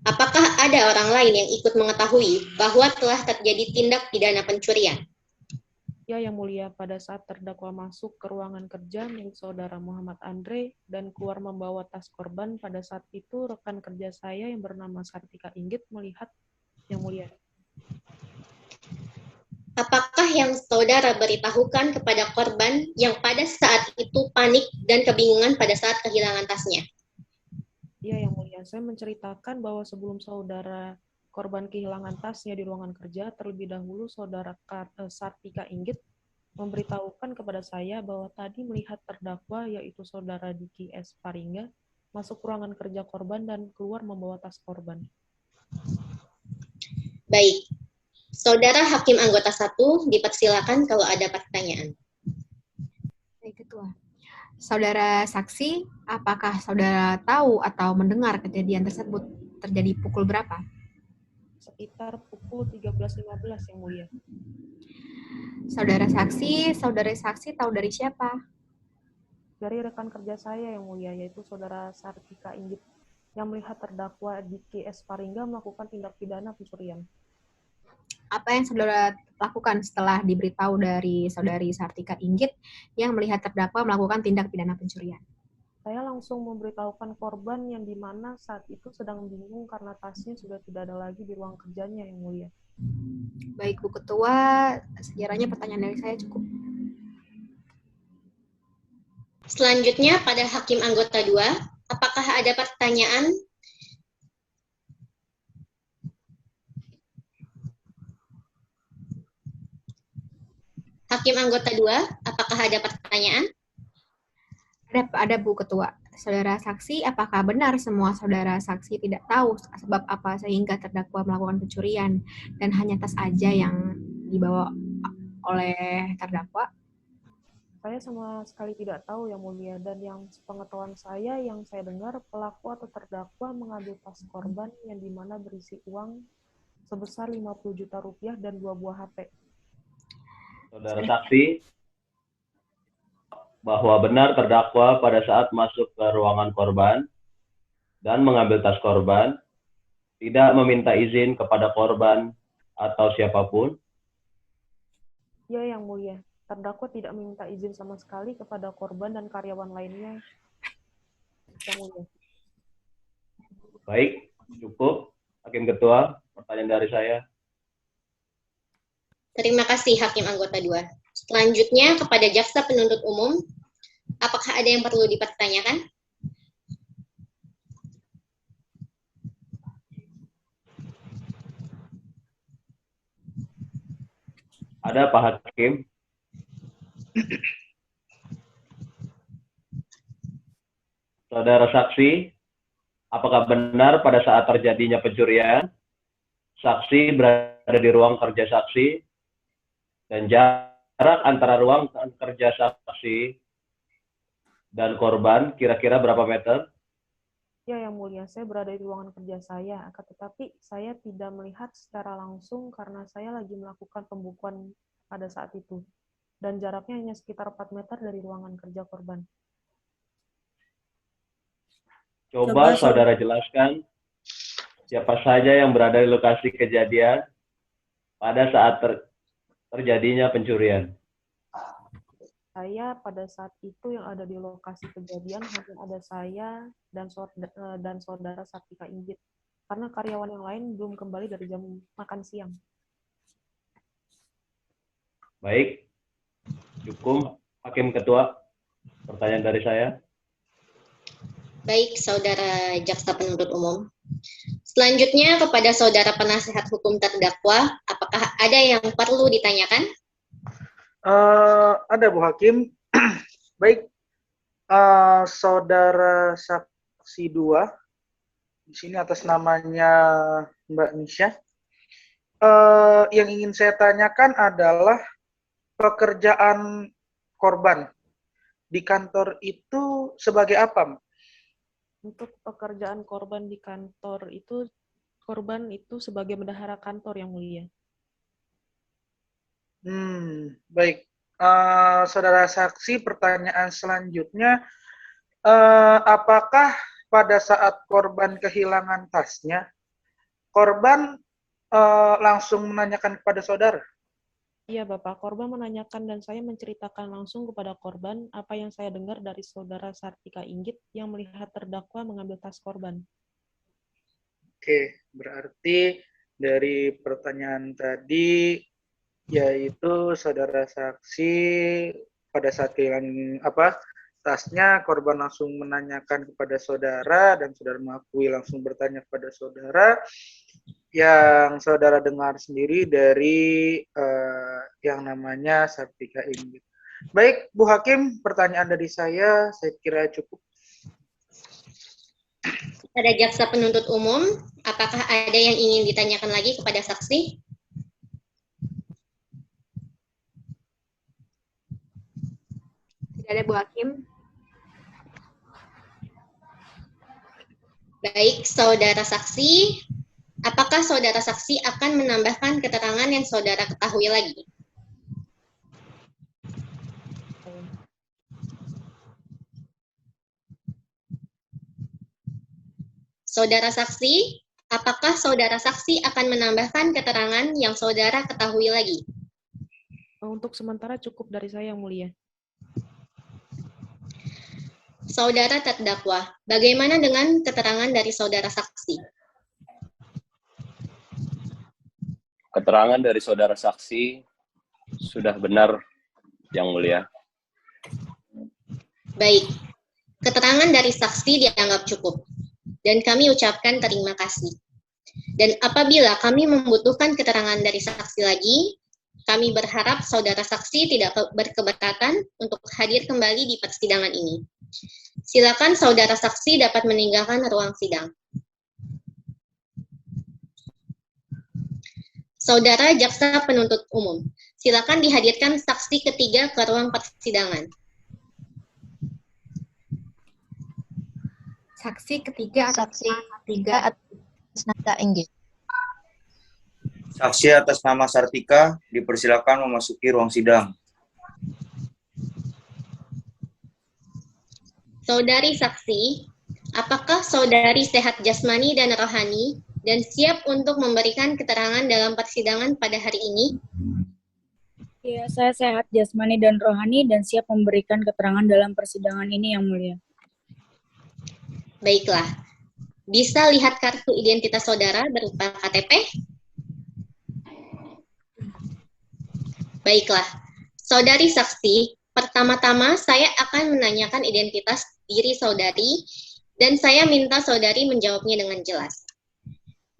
Apakah ada orang lain yang ikut mengetahui bahwa telah terjadi tindak pidana pencurian? Ya, Yang Mulia, pada saat terdakwa masuk ke ruangan kerja milik saudara Muhammad Andre dan keluar membawa tas korban, pada saat itu rekan kerja saya yang bernama Sartika Inggit melihat, Yang Mulia. Apakah yang saudara beritahukan kepada korban yang pada saat itu panik dan kebingungan pada saat kehilangan tasnya? Ya, Yang Mulia, saya menceritakan bahwa sebelum saudara korban kehilangan tasnya di ruangan kerja, terlebih dahulu saudara Sartika Inggit memberitahukan kepada saya bahwa tadi melihat terdakwa, yaitu saudara Diki S. Paringga, masuk ruangan kerja korban dan keluar membawa tas korban. Baik. Saudara Hakim Anggota 1, dipersilakan kalau ada pertanyaan. Baik, Ketua. Saudara saksi, apakah saudara tahu atau mendengar kejadian tersebut terjadi pukul berapa? Sekitar pukul 13.15, Yang Mulia. Saudara saksi tahu dari siapa? Dari rekan kerja saya, Yang Mulia, yaitu saudara Sartika Inggit, yang melihat terdakwa Diki S. Paringga melakukan tindak pidana pencurian. Apa yang saudara lakukan setelah diberitahu dari saudari Sartika Inggit yang melihat terdakwa melakukan tindak pidana pencurian? Saya langsung memberitahukan korban yang di mana saat itu sedang bingung karena tasnya sudah tidak ada lagi di ruang kerjanya, Yang Mulia. Baik, Bu Ketua, sekiranya pertanyaan dari saya cukup. Selanjutnya pada Hakim Anggota 2, apakah ada pertanyaan? Hakim Anggota 2, apakah ada pertanyaan? Ada Bu Ketua. Saudara saksi, apakah benar semua saudara saksi tidak tahu sebab apa sehingga terdakwa melakukan pencurian dan hanya tas aja yang dibawa oleh terdakwa? Saya sama sekali tidak tahu, Yang Mulia, dan yang sepengetahuan saya, yang saya dengar, pelaku atau terdakwa mengambil tas korban yang dimana berisi uang sebesar 50 juta rupiah dan 2 buah HP. Saudara saksi, bahwa benar terdakwa pada saat masuk ke ruangan korban dan mengambil tas korban, tidak meminta izin kepada korban atau siapapun. Ya, Yang Mulia, terdakwa tidak meminta izin sama sekali kepada korban dan karyawan lainnya, Yang Mulia. Baik, cukup. Hakim Ketua, pertanyaan dari saya. Terima kasih Hakim Anggota 2. Selanjutnya kepada Jaksa Penuntut Umum, apakah ada yang perlu dipertanyakan? Ada Pak Hakim. Saudara saksi, apakah benar pada saat terjadinya pencurian, saksi berada di ruang kerja saksi dan jarak antara ruang kerja saksi dan korban kira-kira berapa meter? Ya, Yang Mulia, saya berada di ruangan kerja saya, akan tetapi saya tidak melihat secara langsung karena saya lagi melakukan pembukuan pada saat itu. Dan jaraknya hanya sekitar 4 meter dari ruangan kerja korban. Coba saudara jelaskan siapa saja yang berada di lokasi kejadian pada saat terjadinya pencurian? Saya pada saat itu yang ada di lokasi kejadian hanya ada saya dan saudara Sartika Inggit. Karena karyawan yang lain belum kembali dari jam makan siang. Baik, cukup Hakim Ketua. Pertanyaan dari saya. Baik, Saudara Jaksa Penuntut Umum. Selanjutnya kepada Saudara Penasihat Hukum terdakwa, apakah ada yang perlu ditanyakan? Ada Bu Hakim. Baik, Saudara Saksi 2, di sini atas namanya Mbak Nisha. Yang ingin saya tanyakan adalah pekerjaan korban di kantor itu sebagai apa? Untuk pekerjaan korban di kantor itu, korban itu sebagai bendahara kantor, Yang Mulia. Baik. Saudara saksi, pertanyaan selanjutnya, apakah pada saat korban kehilangan tasnya, korban langsung menanyakan kepada saudara? Iya, Bapak. Korban menanyakan dan saya menceritakan langsung kepada korban apa yang saya dengar dari saudara Sartika Inggit yang melihat terdakwa mengambil tas korban. Oke, berarti dari pertanyaan tadi, yaitu saudara saksi pada saat kehilangan tasnya, korban langsung menanyakan kepada saudara dan saudara mengakui langsung bertanya kepada saudara. Yang saudara dengar sendiri dari yang namanya Sartika Inggit. Baik, Bu Hakim, pertanyaan dari saya kira cukup. Pada Jaksa Penuntut Umum, apakah ada yang ingin ditanyakan lagi kepada saksi? Tidak ada, Bu Hakim. Baik, Saudara Saksi, apakah Saudara Saksi akan menambahkan keterangan yang Saudara ketahui lagi? Saudara Saksi, apakah Saudara Saksi akan menambahkan keterangan yang Saudara ketahui lagi? Untuk sementara cukup dari saya, Yang Mulia. Saudara terdakwa, bagaimana dengan keterangan dari Saudara Saksi? Keterangan dari saudara saksi sudah benar, Yang Mulia. Baik, keterangan dari saksi dianggap cukup, dan kami ucapkan terima kasih. Dan apabila kami membutuhkan keterangan dari saksi lagi, kami berharap saudara saksi tidak berkeberatan untuk hadir kembali di persidangan ini. Silakan saudara saksi dapat meninggalkan ruang sidang. Saudara Jaksa Penuntut Umum, silakan dihadirkan saksi ketiga ke ruang persidangan. Saksi ketiga atas Sartika Inggit. Saksi atas nama Sartika dipersilakan memasuki ruang sidang. Saudari saksi, apakah saudari sehat jasmani dan rohani dan siap untuk memberikan keterangan dalam persidangan pada hari ini? Ya, saya sehat jasmani dan rohani dan siap memberikan keterangan dalam persidangan ini, Yang Mulia. Baiklah. Bisa lihat kartu identitas saudara berupa KTP? Baiklah. Saudari saksi, pertama-tama saya akan menanyakan identitas diri saudari dan saya minta saudari menjawabnya dengan jelas.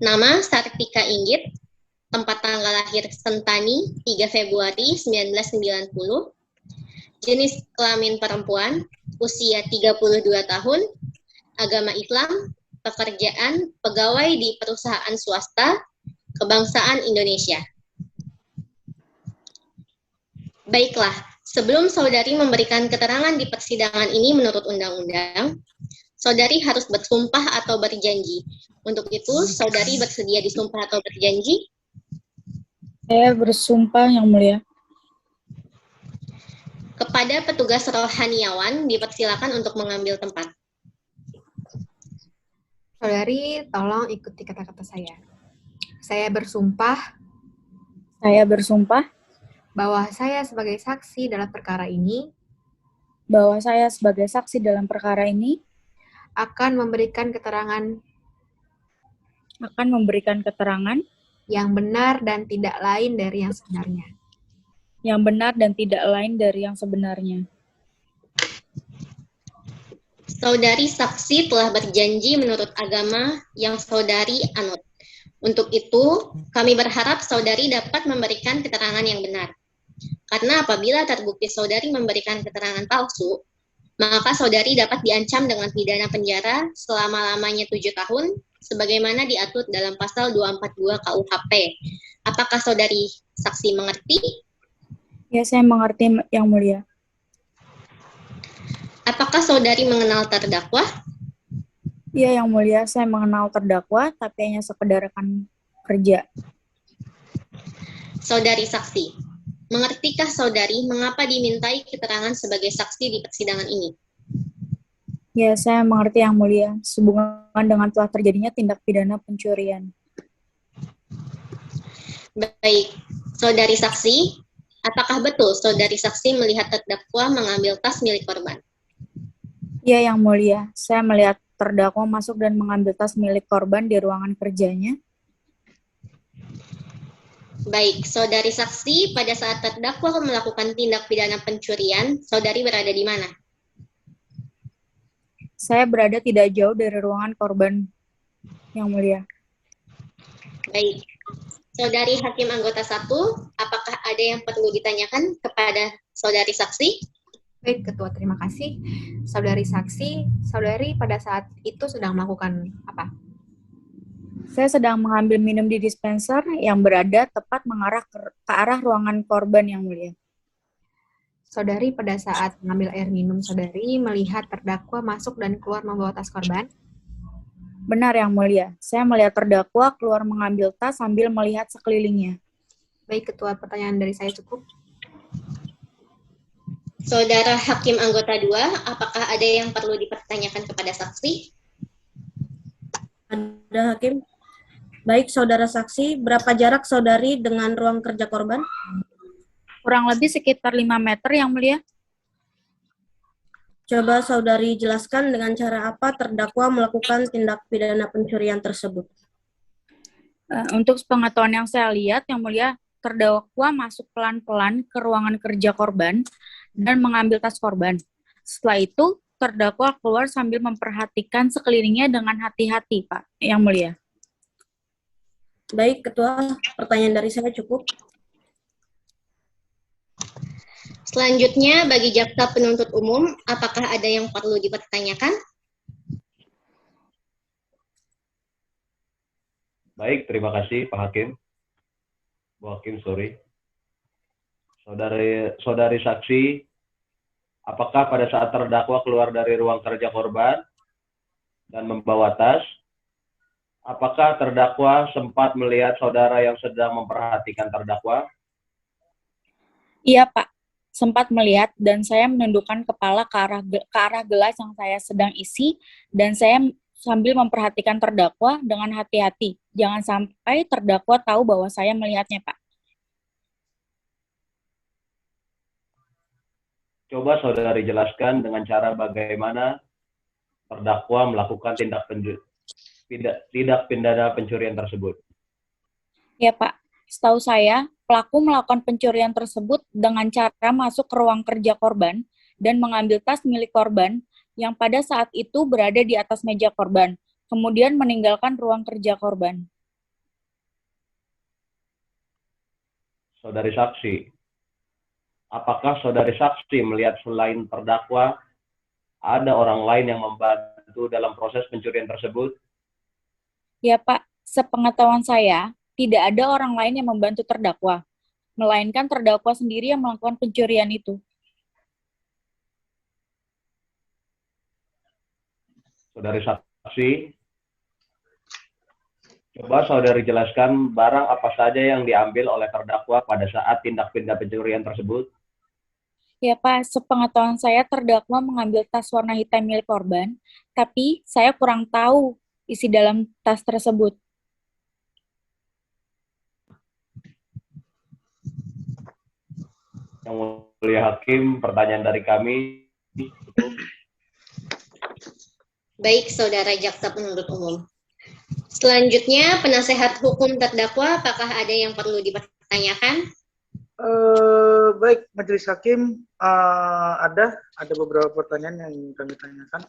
Nama Sartika Inggit, tempat tanggal lahir Sentani 3 Februari 1990, jenis kelamin perempuan, usia 32 tahun, agama Islam, pekerjaan, pegawai di perusahaan swasta, kebangsaan Indonesia. Baiklah, sebelum saudari memberikan keterangan di persidangan ini menurut undang-undang, saudari harus bersumpah atau berjanji. Untuk itu, saudari bersedia disumpah atau berjanji? Saya bersumpah, Yang Mulia. Kepada petugas rohaniawan, dipersilakan untuk mengambil tempat. Saudari, tolong ikuti kata-kata saya. Saya bersumpah. Saya bersumpah. bahwa saya sebagai saksi dalam perkara ini akan memberikan keterangan yang benar dan tidak lain dari yang sebenarnya. Saudari saksi telah berjanji menurut agama yang saudari anut. Untuk itu, kami berharap saudari dapat memberikan keterangan yang benar. Karena apabila terbukti saudari memberikan keterangan palsu, maka saudari dapat diancam dengan pidana penjara selama-lamanya 7 tahun, sebagaimana diatur dalam pasal 242 KUHP. Apakah saudari saksi mengerti? Ya, saya mengerti, Yang Mulia. Apakah saudari mengenal terdakwa? Iya, Yang Mulia, saya mengenal terdakwa, tapi hanya sekedar rekan kerja. Saudari saksi, mengertikah saudari mengapa dimintai keterangan sebagai saksi di persidangan ini? Ya, saya mengerti, Yang Mulia, sehubungan dengan telah terjadinya tindak pidana pencurian. Baik, saudari saksi, apakah betul saudari saksi melihat terdakwa mengambil tas milik korban? Iya, Yang Mulia, saya melihat terdakwa masuk dan mengambil tas milik korban di ruangan kerjanya. Baik, saudari saksi, pada saat terdakwa melakukan tindak pidana pencurian, saudari berada di mana? Saya berada tidak jauh dari ruangan korban, Yang Mulia. Baik, saudari hakim anggota 1, apakah ada yang perlu ditanyakan kepada saudari saksi? Baik, Ketua, terima kasih. Saudari saksi, saudari pada saat itu sedang melakukan apa? Saya sedang mengambil minum di dispenser yang berada tepat mengarah ke arah ruangan korban, Yang Mulia. Saudari pada saat mengambil air minum, saudari melihat terdakwa masuk dan keluar membawa tas korban? Benar, Yang Mulia. Saya melihat terdakwa keluar mengambil tas sambil melihat sekelilingnya. Baik, Ketua, pertanyaan dari saya cukup. Saudara hakim anggota 2, apakah ada yang perlu dipertanyakan kepada saksi? Ada, Hakim. Baik, saudara saksi, berapa jarak saudari dengan ruang kerja korban? Kurang lebih sekitar 5 meter, Yang Mulia. Coba saudari jelaskan dengan cara apa terdakwa melakukan tindak pidana pencurian tersebut. Untuk sepengetahuan yang saya lihat, Yang Mulia, terdakwa masuk pelan-pelan ke ruangan kerja korban dan mengambil tas korban. Setelah itu, terdakwa keluar sambil memperhatikan sekelilingnya dengan hati-hati, Pak, Yang Mulia. Baik, Ketua, pertanyaan dari saya cukup. Selanjutnya, bagi jaksa penuntut umum, apakah ada yang perlu dipertanyakan? Baik, terima kasih Pak Hakim. Bu Hakim, sorry. Saudari saksi, apakah pada saat terdakwa keluar dari ruang kerja korban dan membawa tas, apakah terdakwa sempat melihat saudara yang sedang memperhatikan terdakwa? Iya, Pak. Sempat melihat dan saya menundukkan kepala ke arah gelas yang saya sedang isi dan saya sambil memperhatikan terdakwa dengan hati-hati. Jangan sampai terdakwa tahu bahwa saya melihatnya, Pak. Coba saudari jelaskan dengan cara bagaimana terdakwa melakukan tindak pidana pencurian tersebut. Ya, Pak. Setahu saya, pelaku melakukan pencurian tersebut dengan cara masuk ke ruang kerja korban dan mengambil tas milik korban yang pada saat itu berada di atas meja korban, kemudian meninggalkan ruang kerja korban. Saudari saksi, apakah saudari saksi melihat selain terdakwa, ada orang lain yang membantu dalam proses pencurian tersebut? Ya, Pak. Sepengetahuan saya, tidak ada orang lain yang membantu terdakwa, melainkan terdakwa sendiri yang melakukan pencurian itu. Saudari saksi, coba saudari jelaskan barang apa saja yang diambil oleh terdakwa pada saat tindak pidana pencurian tersebut. Ya, Pak, sepengetahuan saya terdakwa mengambil tas warna hitam milik korban, tapi saya kurang tahu isi dalam tas tersebut. Yang Mulia Hakim, pertanyaan dari kami. Baik, Saudara Jaksa Penuntut Umum. Selanjutnya, penasehat hukum terdakwa, apakah ada yang perlu dipertanyakan? Baik, Majelis Hakim, ada beberapa pertanyaan yang kami tanyakan.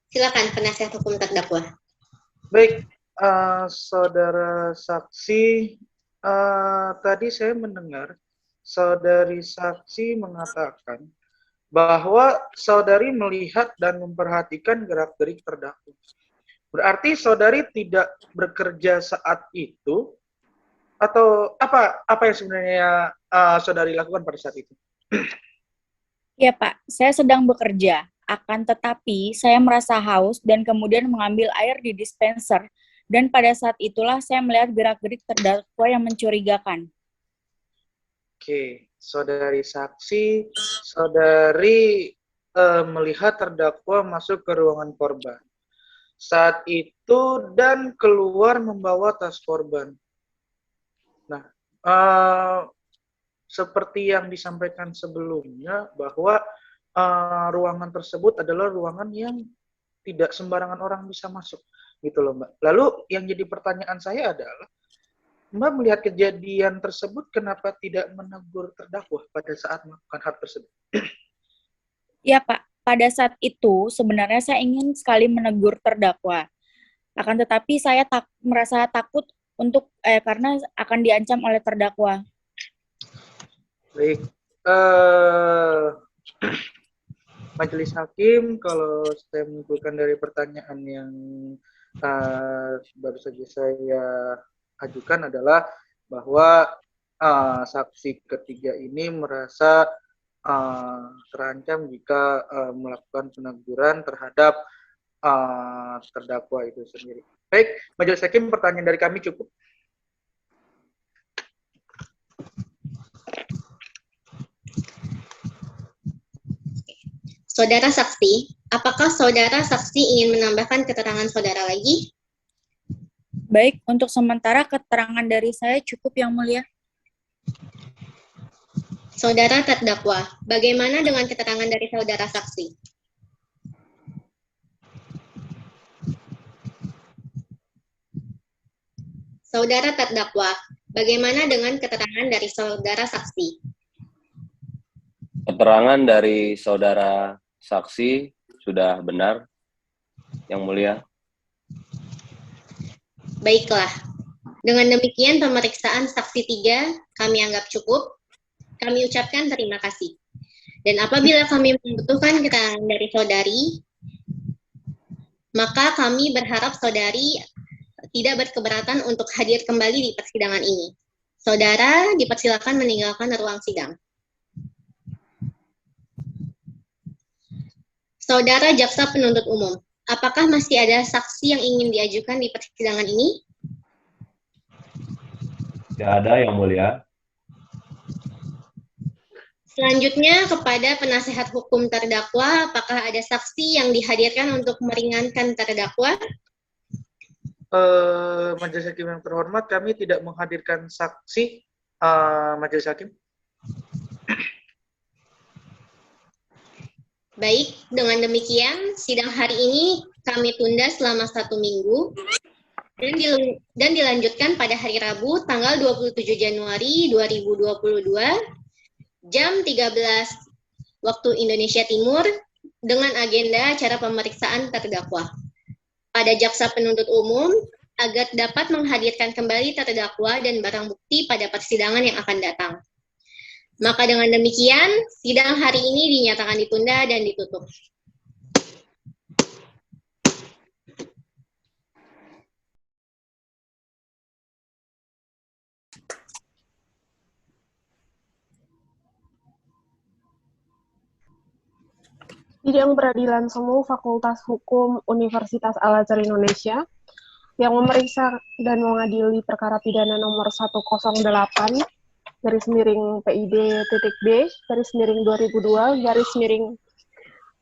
Silakan, penasehat hukum terdakwa. Baik, saudara saksi, tadi saya mendengar saudari saksi mengatakan bahwa saudari melihat dan memperhatikan gerak-gerik terdakwa. Berarti saudari tidak bekerja saat itu, atau apa yang sebenarnya saudari lakukan pada saat itu? Ya Pak, saya sedang bekerja. Akan tetapi, saya merasa haus dan kemudian mengambil air di dispenser. Dan pada saat itulah saya melihat gerak-gerik terdakwa yang mencurigakan. Oke, saudari saksi, saudari melihat terdakwa masuk ke ruangan korban. Saat itu dan keluar membawa tas korban. Nah, seperti yang disampaikan sebelumnya bahwa ruangan tersebut adalah ruangan yang tidak sembarangan orang bisa masuk, gitu loh Mbak. Lalu yang jadi pertanyaan saya adalah, Mbak melihat kejadian tersebut, kenapa tidak menegur terdakwa pada saat melakukan hal tersebut? Ya Pak, pada saat itu sebenarnya saya ingin sekali menegur terdakwa. Akan tetapi saya merasa takut untuk karena akan diancam oleh terdakwa. Baik, Majelis Hakim, kalau saya menyimpulkan dari pertanyaan yang baru saja saya ajukan adalah bahwa saksi ketiga ini merasa terancam jika melakukan peneguran terhadap terdakwa itu sendiri. Baik, Majelis Hakim, pertanyaan dari kami cukup. Saudara saksi, apakah saudara saksi ingin menambahkan keterangan saudara lagi? Baik, untuk sementara keterangan dari saya cukup, Yang Mulia. Saudara terdakwa, bagaimana dengan keterangan dari saudara saksi? Saudara terdakwa, bagaimana dengan keterangan dari saudara saksi? Keterangan dari saudara saksi sudah benar, Yang Mulia. Baiklah, dengan demikian pemeriksaan saksi 3 kami anggap cukup. Kami ucapkan terima kasih. Dan apabila kami membutuhkan keterangan dari saudari, maka kami berharap saudari tidak berkeberatan untuk hadir kembali di persidangan ini. Saudara dipersilakan meninggalkan ruang sidang. Saudara Jaksa Penuntut Umum, apakah masih ada saksi yang ingin diajukan di persidangan ini? Tidak ada, Yang Mulia. Selanjutnya kepada penasehat hukum terdakwa, apakah ada saksi yang dihadirkan untuk meringankan terdakwa? Majelis Hakim yang terhormat, kami tidak menghadirkan saksi, Majelis Hakim. Baik, dengan demikian sidang hari ini kami tunda selama 1 minggu dan dilanjutkan pada hari Rabu tanggal 27 Januari 2022 jam 13 waktu Indonesia Timur dengan agenda acara pemeriksaan terdakwa. Pada Jaksa Penuntut Umum agar dapat menghadirkan kembali terdakwa dan barang bukti pada persidangan yang akan datang. Maka dengan demikian, sidang hari ini dinyatakan ditunda dan ditutup. Sidang Peradilan Semu Fakultas Hukum Universitas Al-Azhar Indonesia yang memeriksa dan mengadili perkara pidana nomor 108 garis miring PID titik B garis miring 2002 garis miring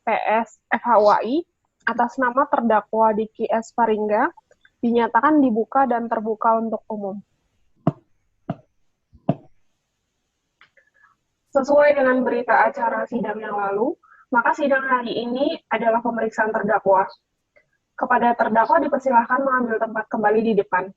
PS FHUAI atas nama terdakwa Diki S. Paringga dinyatakan dibuka dan terbuka untuk umum. Sesuai dengan berita acara sidang yang lalu, maka sidang hari ini adalah pemeriksaan terdakwa. Kepada terdakwa dipersilahkan mengambil tempat kembali di depan.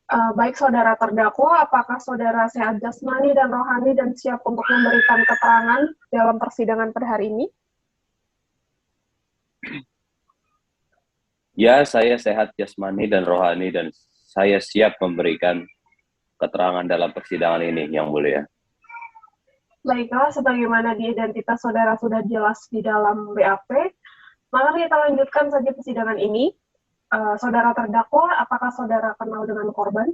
Baik saudara terdakwa, apakah saudara sehat jasmani dan rohani dan siap untuk memberikan keterangan dalam persidangan pada hari ini? Ya, saya sehat jasmani dan rohani dan saya siap memberikan keterangan dalam persidangan ini, Yang Mulia. Baiklah, sebagaimana di identitas saudara sudah jelas di dalam BAP, maka kita lanjutkan saja persidangan ini. Saudara terdakwa, apakah saudara kenal dengan korban?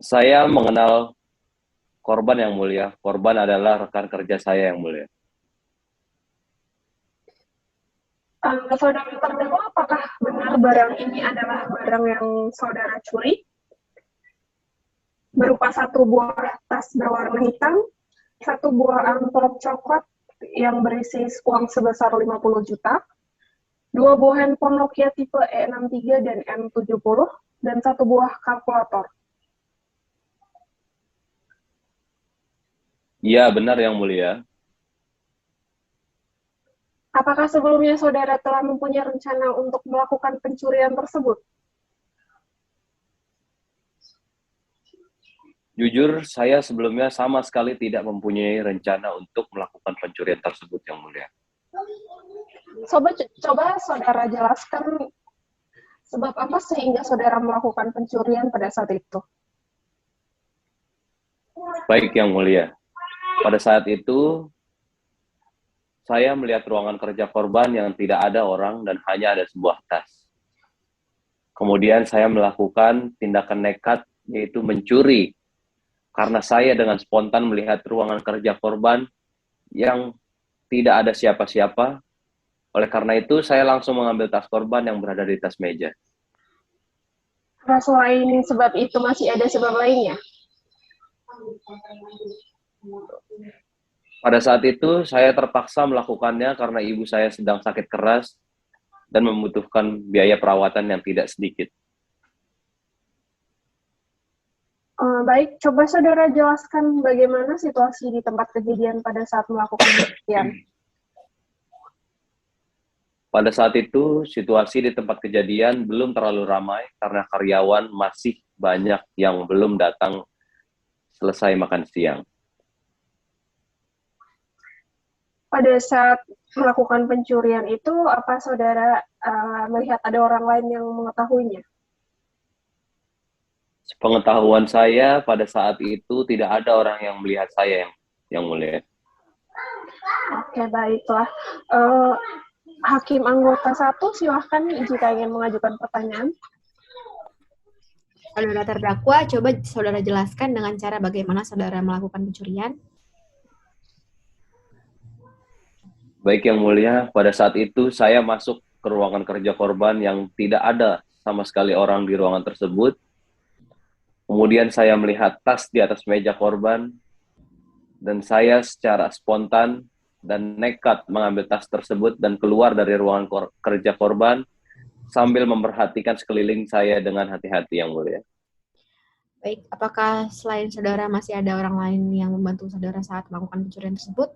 Saya mengenal korban, Yang Mulia. Korban adalah rekan kerja saya, Yang Mulia. Saudara terdakwa, apakah benar barang ini adalah barang yang saudara curi? Berupa satu buah tas berwarna hitam, satu buah amplop coklat yang berisi uang sebesar 50 juta, dua buah handphone Nokia tipe E63 dan M70, dan satu buah kalkulator. Iya, benar, Yang Mulia. Apakah sebelumnya saudara telah mempunyai rencana untuk melakukan pencurian tersebut? Jujur, saya sebelumnya sama sekali tidak mempunyai rencana untuk melakukan pencurian tersebut, Yang Mulia. Coba saudara jelaskan sebab apa sehingga saudara melakukan pencurian pada saat itu. Baik, Yang Mulia. Pada saat itu, saya melihat ruangan kerja korban yang tidak ada orang dan hanya ada sebuah tas. Kemudian saya melakukan tindakan nekat, yaitu mencuri. Karena saya dengan spontan melihat ruangan kerja korban yang tidak ada siapa-siapa. Oleh karena itu, saya langsung mengambil tas korban yang berada di tas meja. Nah, selain sebab itu masih ada sebab lainnya? Pada saat itu, saya terpaksa melakukannya karena ibu saya sedang sakit keras dan membutuhkan biaya perawatan yang tidak sedikit. Baik, coba saudara jelaskan bagaimana situasi di tempat kejadian pada saat melakukan pencurian. Pada saat itu, situasi di tempat kejadian belum terlalu ramai karena karyawan masih banyak yang belum datang selesai makan siang. Pada saat melakukan pencurian itu, apa saudara melihat ada orang lain yang mengetahuinya? Sepengetahuan saya, pada saat itu tidak ada orang yang melihat saya, Yang Mulia. Oke, baiklah. Hakim anggota 1, silahkan jika ingin mengajukan pertanyaan. Saudara terdakwa, coba saudara jelaskan dengan cara bagaimana saudara melakukan pencurian. Baik, Yang Mulia, pada saat itu saya masuk ke ruangan kerja korban yang tidak ada sama sekali orang di ruangan tersebut. Kemudian saya melihat tas di atas meja korban, dan saya secara spontan dan nekat mengambil tas tersebut dan keluar dari ruangan kerja korban sambil memperhatikan sekeliling saya dengan hati-hati, Yang Mulia. Baik, apakah selain saudara masih ada orang lain yang membantu saudara saat melakukan pencurian tersebut?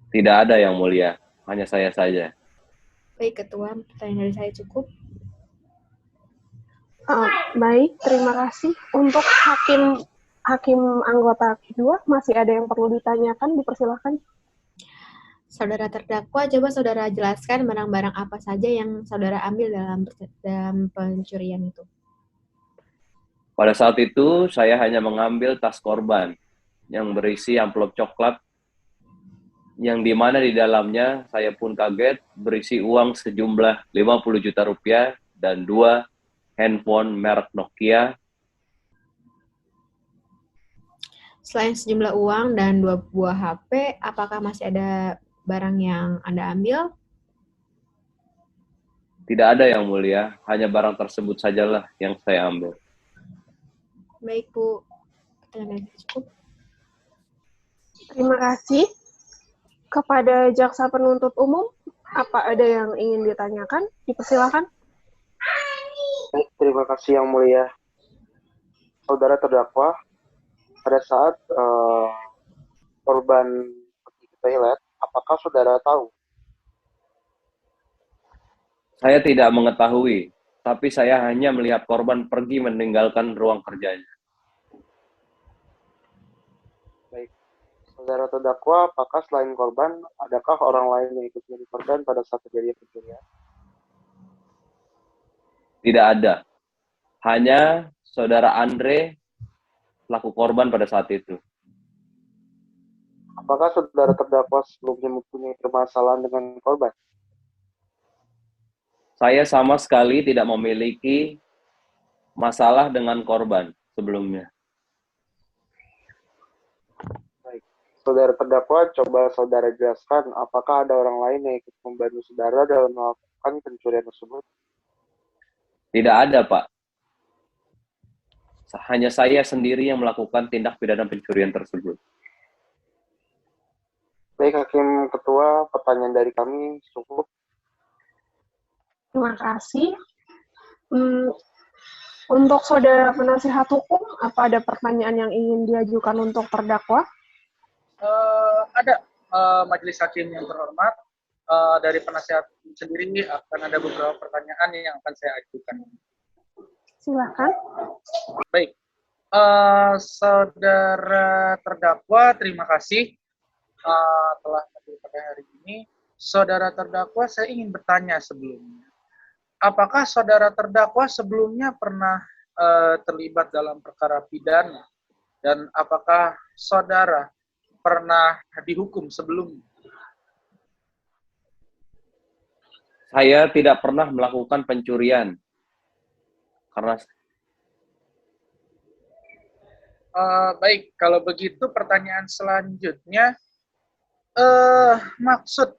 Tidak ada, Yang Mulia, hanya saya saja. Baik, Ketua, pertanyaan dari saya cukup. Baik, terima kasih. Untuk hakim anggota 2, masih ada yang perlu ditanyakan, dipersilakan. Saudara terdakwa, coba saudara jelaskan barang-barang apa saja yang saudara ambil dalam pencurian itu. Pada saat itu, saya hanya mengambil tas korban yang berisi amplop coklat, yang dimana di dalamnya saya pun kaget berisi uang sejumlah 50 juta rupiah dan 2 handphone merek Nokia. Selain sejumlah uang dan 2 buah HP, apakah masih ada barang yang Anda ambil? Tidak ada, Yang Mulia, hanya barang tersebut sajalah yang saya ambil. Baik, Bu. Pertanyaan cukup. Terima kasih. Kepada jaksa penuntut umum, apa ada yang ingin ditanyakan? Dipersilakan. Baik, terima kasih Yang Mulia. Saudara terdakwa, pada saat korban pergi ke toilet, apakah saudara tahu? Saya tidak mengetahui, tapi saya hanya melihat korban pergi meninggalkan ruang kerjanya. Baik, saudara terdakwa, apakah selain korban, adakah orang lain yang ikut menjadi korban pada saat terjadi pencurian? Tidak ada. Hanya saudara Andre pelaku korban pada saat itu. Apakah saudara terdakwa sebelumnya mempunyai permasalahan dengan korban? Saya sama sekali tidak memiliki masalah dengan korban sebelumnya. Baik, saudara terdakwa, coba saudara jelaskan apakah ada orang lain yang ikut membantu saudara dalam melakukan pencurian tersebut? Tidak ada, Pak. Hanya saya sendiri yang melakukan tindak pidana pencurian tersebut. Baik, Hakim Ketua, pertanyaan dari kami cukup. Terima kasih. Untuk saudara penasihat hukum, apa ada pertanyaan yang ingin diajukan untuk terdakwa? Ada, Majelis Hakim yang terhormat. Dari penasihat sendiri akan ada beberapa pertanyaan yang akan saya ajukan. Silakan. Baik, saudara terdakwa, terima kasih telah hadir pada hari ini. Saudara terdakwa, saya ingin bertanya sebelumnya. Apakah saudara terdakwa sebelumnya pernah terlibat dalam perkara pidana? Dan apakah saudara pernah dihukum sebelumnya? Saya tidak pernah melakukan pencurian. Karena baik, kalau begitu pertanyaan selanjutnya, maksud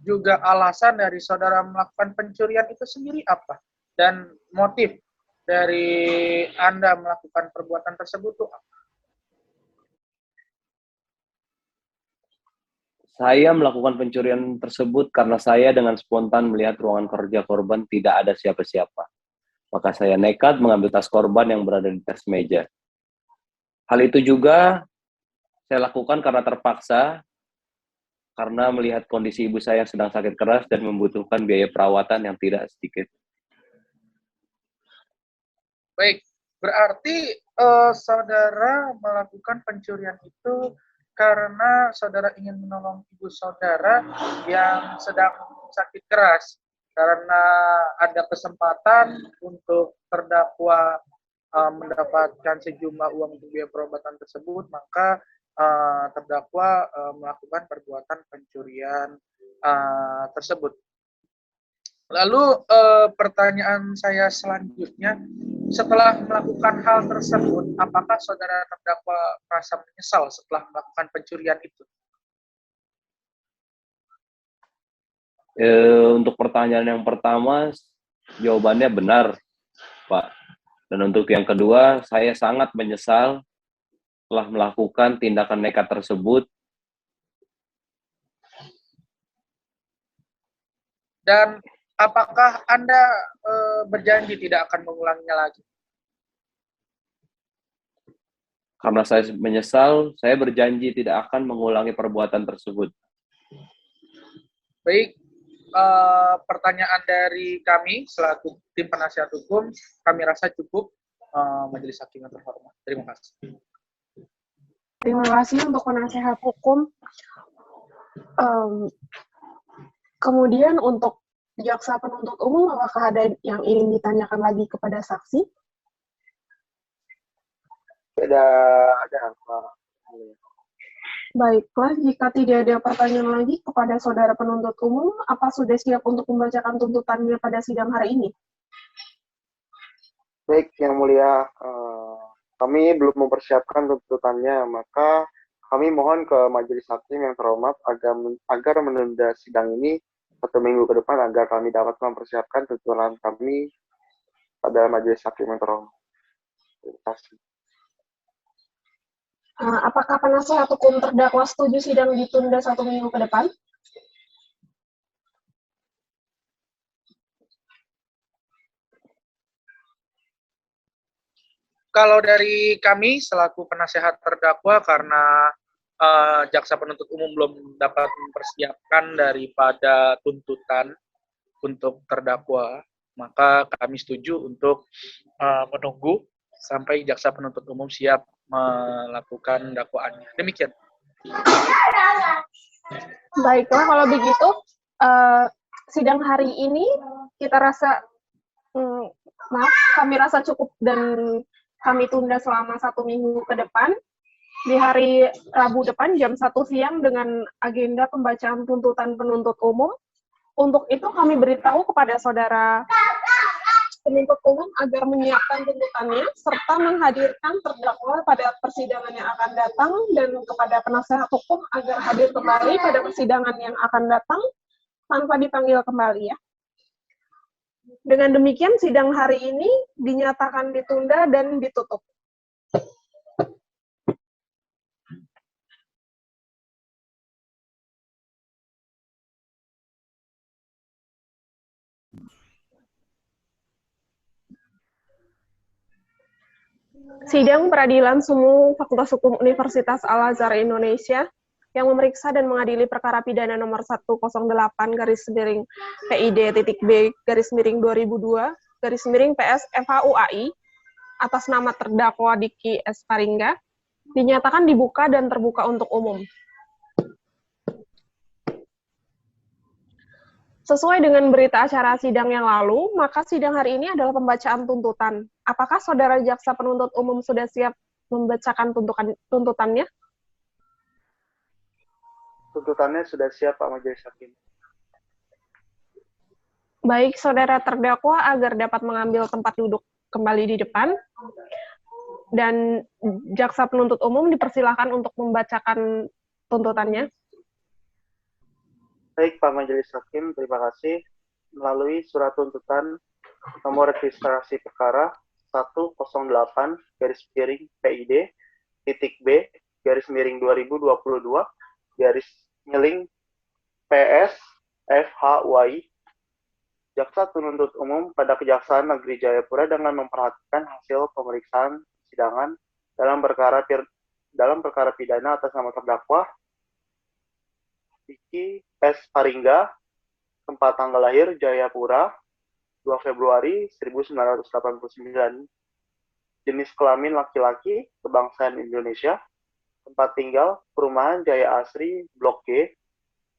juga alasan dari saudara melakukan pencurian itu sendiri apa? Dan motif dari Anda melakukan perbuatan tersebut itu apa? saya melakukan pencurian tersebut karena saya dengan spontan melihat ruangan kerja korban tidak ada siapa-siapa. Maka saya nekat mengambil tas korban yang berada di atas meja. Hal itu juga saya lakukan karena terpaksa, karena melihat kondisi ibu saya yang sedang sakit keras dan membutuhkan biaya perawatan yang tidak sedikit. Baik, berarti saudara melakukan pencurian itu karena saudara ingin menolong ibu saudara yang sedang sakit keras. Karena ada kesempatan untuk terdakwa mendapatkan sejumlah uang untuk biaya perobatan tersebut, maka terdakwa melakukan perbuatan pencurian tersebut. Lalu pertanyaan saya selanjutnya, setelah melakukan hal tersebut, apakah saudara terdakwa merasa menyesal setelah melakukan pencurian itu? Untuk pertanyaan yang pertama, jawabannya benar, Pak. Dan untuk yang kedua, saya sangat menyesal telah melakukan tindakan nekat tersebut. Dan apakah Anda berjanji tidak akan mengulanginya lagi? Karena saya menyesal, saya berjanji tidak akan mengulangi perbuatan tersebut. Baik, pertanyaan dari kami selaku tim penasihat hukum, kami rasa cukup. Majelis Hakim yang terhormat. Terima kasih. Terima kasih untuk penasihat hukum. Kemudian untuk jaksa penuntut umum, apakah ada yang ingin ditanyakan lagi kepada saksi? Ada, Pak. Baiklah, jika tidak ada pertanyaan lagi kepada saudara penuntut umum, apa sudah siap untuk membacakan tuntutannya pada sidang hari ini? Baik, Yang Mulia, kami belum mempersiapkan tuntutannya, maka kami mohon ke Majelis Hakim yang terhormat agar menunda sidang ini 1 minggu ke depan agar kami dapat mempersiapkan tuntutan kami pada Majelis Hakim yang terhormat. Terima kasih. Apakah penasehat hukum terdakwa setuju sidang ditunda 1 minggu ke depan? Kalau dari kami selaku penasehat terdakwa, karena jaksa penuntut umum belum dapat mempersiapkan daripada tuntutan untuk terdakwa, maka kami setuju untuk menunggu sampai jaksa penuntut umum siap melakukan dakwaannya. Demikian. Baiklah, kalau begitu sidang hari ini kita rasa kami rasa cukup dan kami tunda selama 1 minggu ke depan. Di hari Rabu depan jam 1 siang dengan agenda pembacaan tuntutan penuntut umum. Untuk itu kami beritahu kepada saudara penuntut umum agar menyiapkan tuntutannya serta menghadirkan terdakwa pada persidangan yang akan datang, dan kepada penasehat hukum agar hadir kembali pada persidangan yang akan datang tanpa dipanggil kembali ya. Dengan demikian sidang hari ini dinyatakan ditunda dan ditutup. Sidang Peradilan Semu Fakultas Hukum Universitas Al-Azhar Indonesia yang memeriksa dan mengadili perkara pidana nomor 108-PID-B-2002-PS FHUAI atas nama terdakwa Diki S. Paringga dinyatakan dibuka dan terbuka untuk umum. Sesuai dengan berita acara sidang yang lalu, maka sidang hari ini adalah pembacaan tuntutan. Apakah saudara jaksa penuntut umum sudah siap membacakan tuntutannya? Tuntutannya sudah siap, Pak Majelis Hakim. Baik, saudara terdakwa agar dapat mengambil tempat duduk kembali di depan. Dan jaksa penuntut umum dipersilakan untuk membacakan tuntutannya. Baik, Pak Majelis Hakim, terima kasih. Melalui surat tuntutan nomor registrasi perkara 108-PID-B-2022-PS FHUAI, jaksa penuntut umum pada Kejaksaan Negeri Jayapura dengan memperhatikan hasil pemeriksaan persidangan dalam perkara pidana atas nama terdakwa Diki S. Paringga, tempat tanggal lahir Jayapura, 2 Februari 1989, jenis kelamin laki-laki, kebangsaan Indonesia, tempat tinggal Perumahan Jaya Asri, Blok G,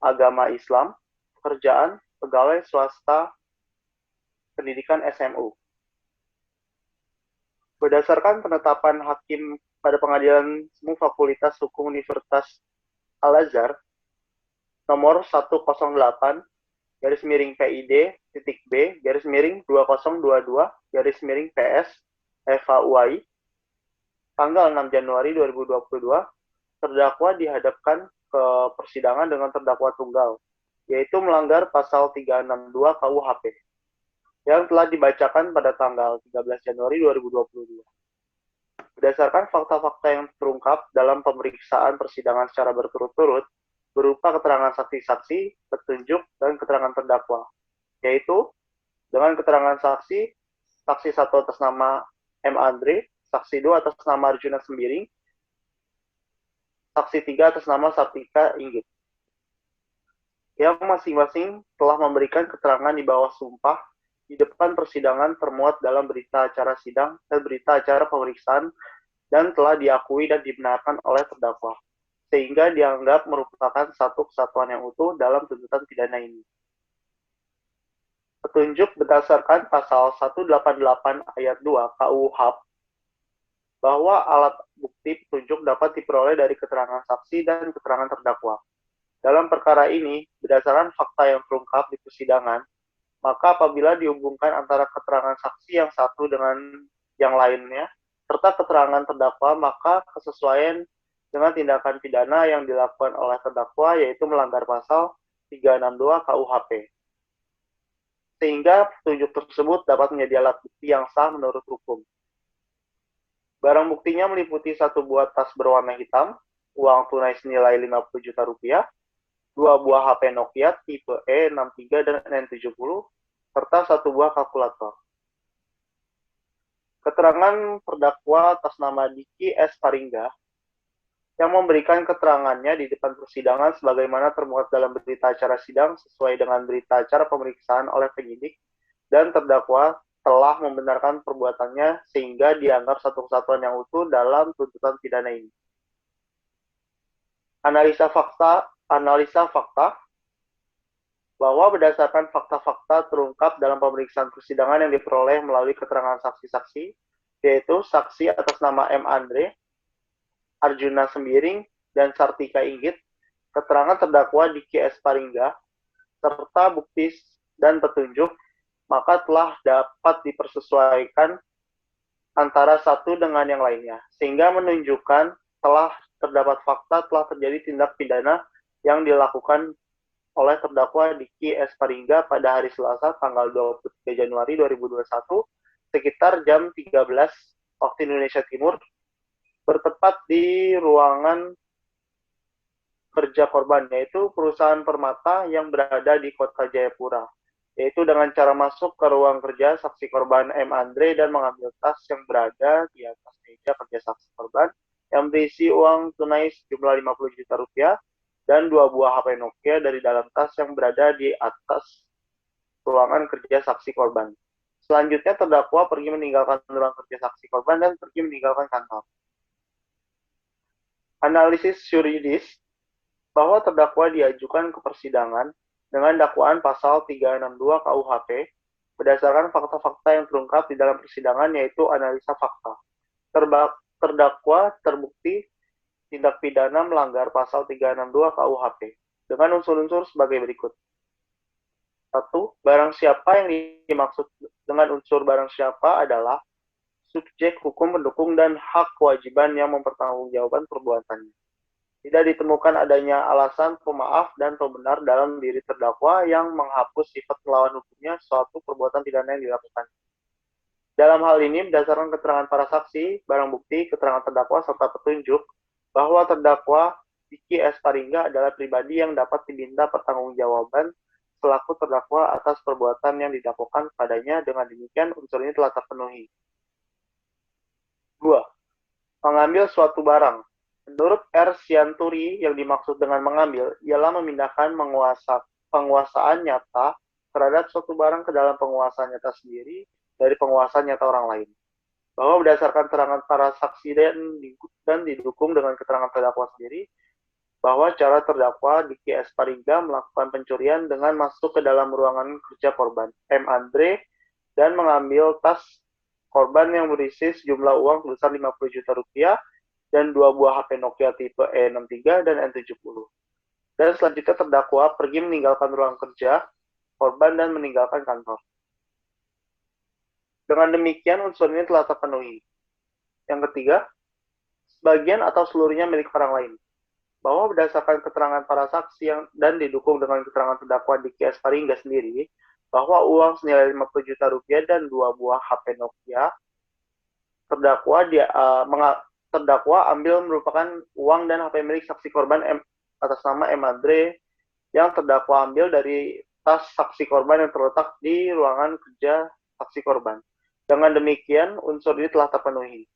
agama Islam, pekerjaan pegawai swasta, pendidikan SMU. Berdasarkan penetapan hakim pada Pengadilan Semu Fakultas Hukum Universitas Al-Azhar nomor 108-PID-B-2022-PS FHUAI tanggal 6 Januari 2022, terdakwa dihadapkan ke persidangan dengan terdakwa tunggal, yaitu melanggar pasal 362 KUHP yang telah dibacakan pada tanggal 13 Januari 2022. Berdasarkan fakta-fakta yang terungkap dalam pemeriksaan persidangan secara berturut-turut, berupa keterangan saksi-saksi, petunjuk, dan keterangan terdakwa, yaitu dengan keterangan saksi 1 atas nama M. Andre, saksi 2 atas nama Arjuna Sembiring, saksi 3 atas nama Sartika Inggit, yang masing-masing telah memberikan keterangan di bawah sumpah di depan persidangan termuat dalam berita acara sidang dan berita acara pemeriksaan dan telah diakui dan dibenarkan oleh terdakwa, sehingga dianggap merupakan satu kesatuan yang utuh dalam tuntutan pidana ini. Petunjuk berdasarkan pasal 188 ayat 2 KUHP bahwa alat bukti petunjuk dapat diperoleh dari keterangan saksi dan keterangan terdakwa. Dalam perkara ini, berdasarkan fakta yang terungkap di persidangan, maka apabila dihubungkan antara keterangan saksi yang satu dengan yang lainnya, serta keterangan terdakwa, maka kesesuaian dengan tindakan pidana yang dilakukan oleh terdakwa, yaitu melanggar pasal 362 KUHP. Sehingga petunjuk tersebut dapat menjadi alat bukti yang sah menurut hukum. Barang buktinya meliputi 1 buah tas berwarna hitam, uang tunai senilai 50 juta rupiah, 2 buah HP Nokia tipe E63 dan N70, serta 1 buah kalkulator. Keterangan terdakwa atas nama Diki S. Paringga yang memberikan keterangannya di depan persidangan sebagaimana termuat dalam berita acara sidang sesuai dengan berita acara pemeriksaan oleh penyidik, dan terdakwa telah membenarkan perbuatannya sehingga dianggap satu kesatuan yang utuh dalam tuntutan pidana ini. Analisa fakta bahwa berdasarkan fakta-fakta terungkap dalam pemeriksaan persidangan yang diperoleh melalui keterangan saksi-saksi, yaitu saksi atas nama M. Andre, Arjuna Sembiring, dan Sartika Inggit, keterangan terdakwa Diki S. Paringga, serta bukti dan petunjuk, maka telah dapat dipersesuaikan antara satu dengan yang lainnya, sehingga menunjukkan telah terdapat fakta telah terjadi tindak pidana yang dilakukan oleh terdakwa Diki S. Paringga pada hari Selasa tanggal 23 Januari 2021 sekitar jam 13 waktu Indonesia Timur, bertepat di ruangan kerja korban, yaitu perusahaan Permata yang berada di Kota Jayapura, yaitu dengan cara masuk ke ruang kerja saksi korban M. Andre dan mengambil tas yang berada di atas meja kerja saksi korban yang berisi uang tunai sejumlah 50 juta rupiah dan 2 buah HP Nokia dari dalam tas yang berada di atas ruangan kerja saksi korban. Selanjutnya terdakwa pergi meninggalkan ruang kerja saksi korban dan pergi meninggalkan kantor. Analisis yuridis bahwa terdakwa diajukan ke persidangan dengan dakwaan pasal 362 KUHP berdasarkan fakta-fakta yang terungkap di dalam persidangan, yaitu analisa fakta. Terdakwa terbukti tindak pidana melanggar pasal 362 KUHP dengan unsur-unsur sebagai berikut. 1. Barang siapa yang dimaksud dengan unsur barang siapa adalah subjek hukum pendukung dan hak kewajiban yang mempertanggungjawabkan perbuatannya. Tidak ditemukan adanya alasan pemaaf dan pembenar dalam diri terdakwa yang menghapus sifat melawan hukumnya suatu perbuatan pidana yang dilakukan. Dalam hal ini, berdasarkan keterangan para saksi, barang bukti, keterangan terdakwa, serta petunjuk, bahwa terdakwa Diki S. Paringga adalah pribadi yang dapat diminta pertanggungjawaban selaku terdakwa atas perbuatan yang didakwakan padanya. Dengan demikian, unsur ini telah terpenuhi. 2. Mengambil suatu barang. Menurut R. Sianturi, yang dimaksud dengan mengambil ialah memindahkan penguasaan nyata terhadap suatu barang ke dalam penguasaan nyata sendiri dari penguasaan nyata orang lain. Bahwa berdasarkan keterangan para saksi dan didukung dengan keterangan terdakwa sendiri, bahwa cara terdakwa Diki S. Paringga melakukan pencurian dengan masuk ke dalam ruangan kerja korban M. Andre dan mengambil tas korban yang berisi sejumlah uang sebesar 50 juta rupiah dan 2 buah HP Nokia tipe E63 dan N70. Dan selanjutnya terdakwa pergi meninggalkan ruang kerja korban dan meninggalkan kantor. Dengan demikian unsur ini telah terpenuhi. Yang ketiga, sebagian atau seluruhnya milik orang lain. Bahwa berdasarkan keterangan para saksi dan didukung dengan keterangan terdakwa Diki S. Paringga sendiri, bahwa uang senilai 50 juta rupiah dan 2 buah HP Nokia terdakwa ambil merupakan uang dan HP milik saksi korban atas nama M. Andre yang terdakwa ambil dari tas saksi korban yang terletak di ruangan kerja saksi korban. Dengan demikian, unsur ini telah terpenuhi.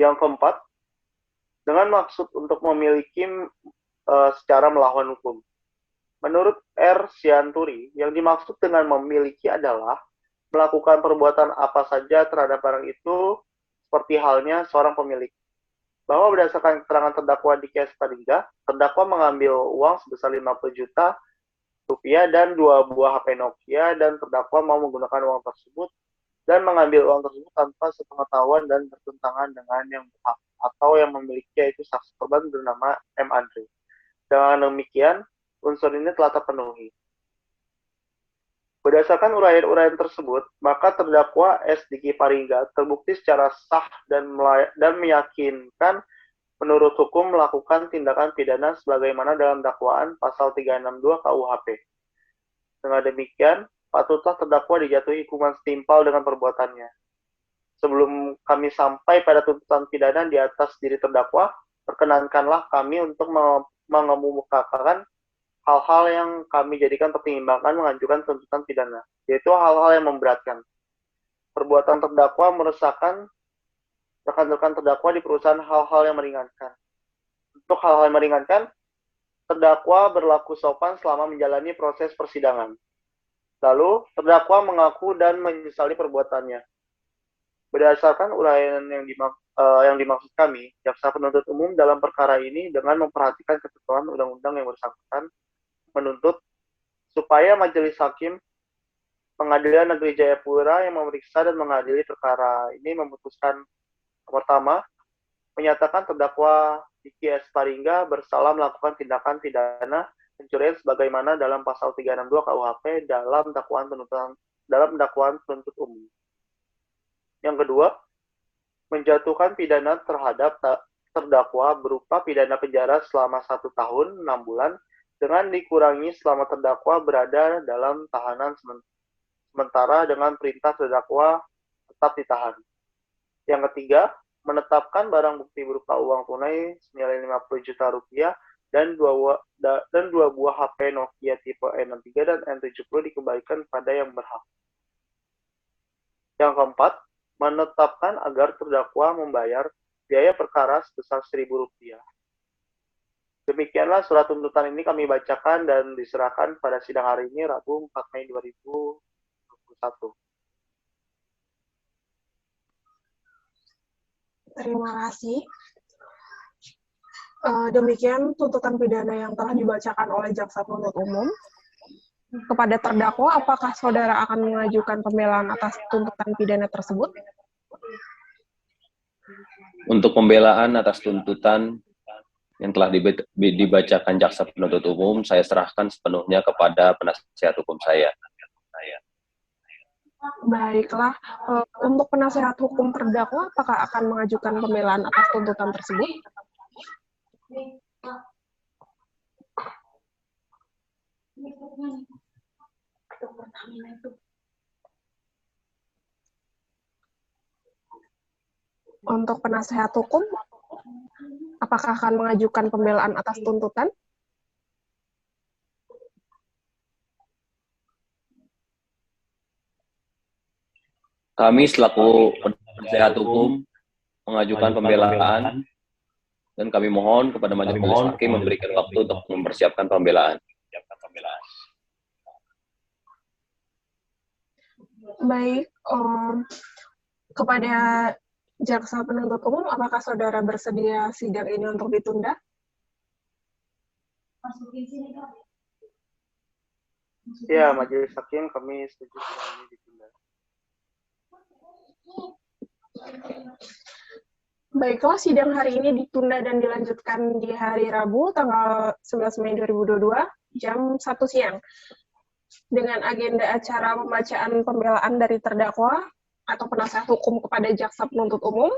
Yang keempat, dengan maksud untuk memiliki secara melawan hukum. Menurut R. Sianturi, yang dimaksud dengan memiliki adalah melakukan perbuatan apa saja terhadap barang itu seperti halnya seorang pemilik. Bahwa berdasarkan keterangan terdakwa Diki S. Paringga, terdakwa mengambil uang sebesar 50 juta rupiah dan 2 buah HP Nokia dan terdakwa mau menggunakan uang tersebut dan mengambil uang tersebut tanpa sepengetahuan dan bertentangan dengan yang berhak atau yang memiliki, yaitu saksi korban bernama M. Andre. Dengan demikian, unsur ini telah terpenuhi. Berdasarkan uraian-uraian tersebut, maka terdakwa S. Diki Paringga terbukti secara sah dan meyakinkan menurut hukum melakukan tindakan pidana sebagaimana dalam dakwaan pasal 362 KUHP. Dengan demikian, patutlah terdakwa dijatuhi hukuman setimpal dengan perbuatannya. Sebelum kami sampai pada tuntutan pidana di atas diri terdakwa, perkenankanlah kami untuk mengemukakan hal-hal yang kami jadikan pertimbangan mengajukan tuntutan pidana, yaitu hal-hal yang memberatkan. Perbuatan terdakwa meresahkan rekan-rekan terdakwa di perusahaan hal-hal yang meringankan. Untuk hal-hal yang meringankan, terdakwa berlaku sopan selama menjalani proses persidangan. Lalu, terdakwa mengaku dan menyesali perbuatannya. Berdasarkan uraian yang dimaksud kami, jaksa penuntut umum dalam perkara ini dengan memperhatikan ketentuan undang-undang yang bersangkutan menuntut supaya majelis hakim Pengadilan Negeri Jayapura yang memeriksa dan mengadili perkara ini memutuskan pertama, menyatakan terdakwa Diki S. Paringga bersalah melakukan tindakan pidana pencurian sebagaimana dalam pasal 362 KUHP dalam dakwaan penuntut umum. Yang kedua, menjatuhkan pidana terhadap terdakwa berupa pidana penjara selama 1 tahun 6 bulan dengan dikurangi selama terdakwa berada dalam tahanan sementara dengan perintah terdakwa tetap ditahan. Yang ketiga, menetapkan barang bukti berupa uang tunai senilai 50 juta rupiah dan dua buah HP Nokia tipe N63 dan N70 dikembalikan pada yang berhak. Yang keempat, menetapkan agar terdakwa membayar biaya perkara sebesar Rp1.000. Demikianlah surat tuntutan ini kami bacakan dan diserahkan pada sidang hari ini, Rabu 4 Mei 2021. Terima kasih. Demikian tuntutan pidana yang telah dibacakan oleh jaksa penuntut umum. Kepada terdakwa, apakah saudara akan mengajukan pembelaan atas tuntutan pidana tersebut? Untuk pembelaan atas tuntutan yang telah dibacakan jaksa penuntut umum, saya serahkan sepenuhnya kepada penasihat hukum saya. Baiklah, untuk penasihat hukum terdakwa, apakah akan mengajukan pembelaan atas tuntutan tersebut? Untuk penasihat hukum, apakah akan mengajukan pembelaan atas tuntutan? Kami selaku penasihat hukum mengajukan pembelaan dan kami mohon kepada majelis hakim memberikan waktu untuk mempersiapkan pembelaan. Baik, kepada jaksa penuntut umum, apakah saudara bersedia sidang ini untuk ditunda? Ya, majelis hakim kami setuju sidang ini ditunda. Baiklah, sidang hari ini ditunda dan dilanjutkan di hari Rabu, tanggal 11 Mei 2022, jam 1 siang. Dengan agenda acara pembacaan pembelaan dari terdakwa atau penasihat hukum kepada jaksa penuntut umum,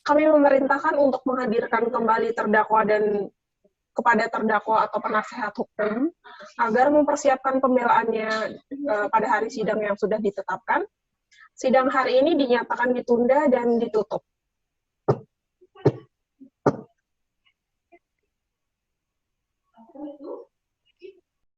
kami memerintahkan untuk menghadirkan kembali terdakwa dan kepada terdakwa atau penasihat hukum agar mempersiapkan pembelaannya pada hari sidang yang sudah ditetapkan. Sidang hari ini dinyatakan ditunda dan ditutup.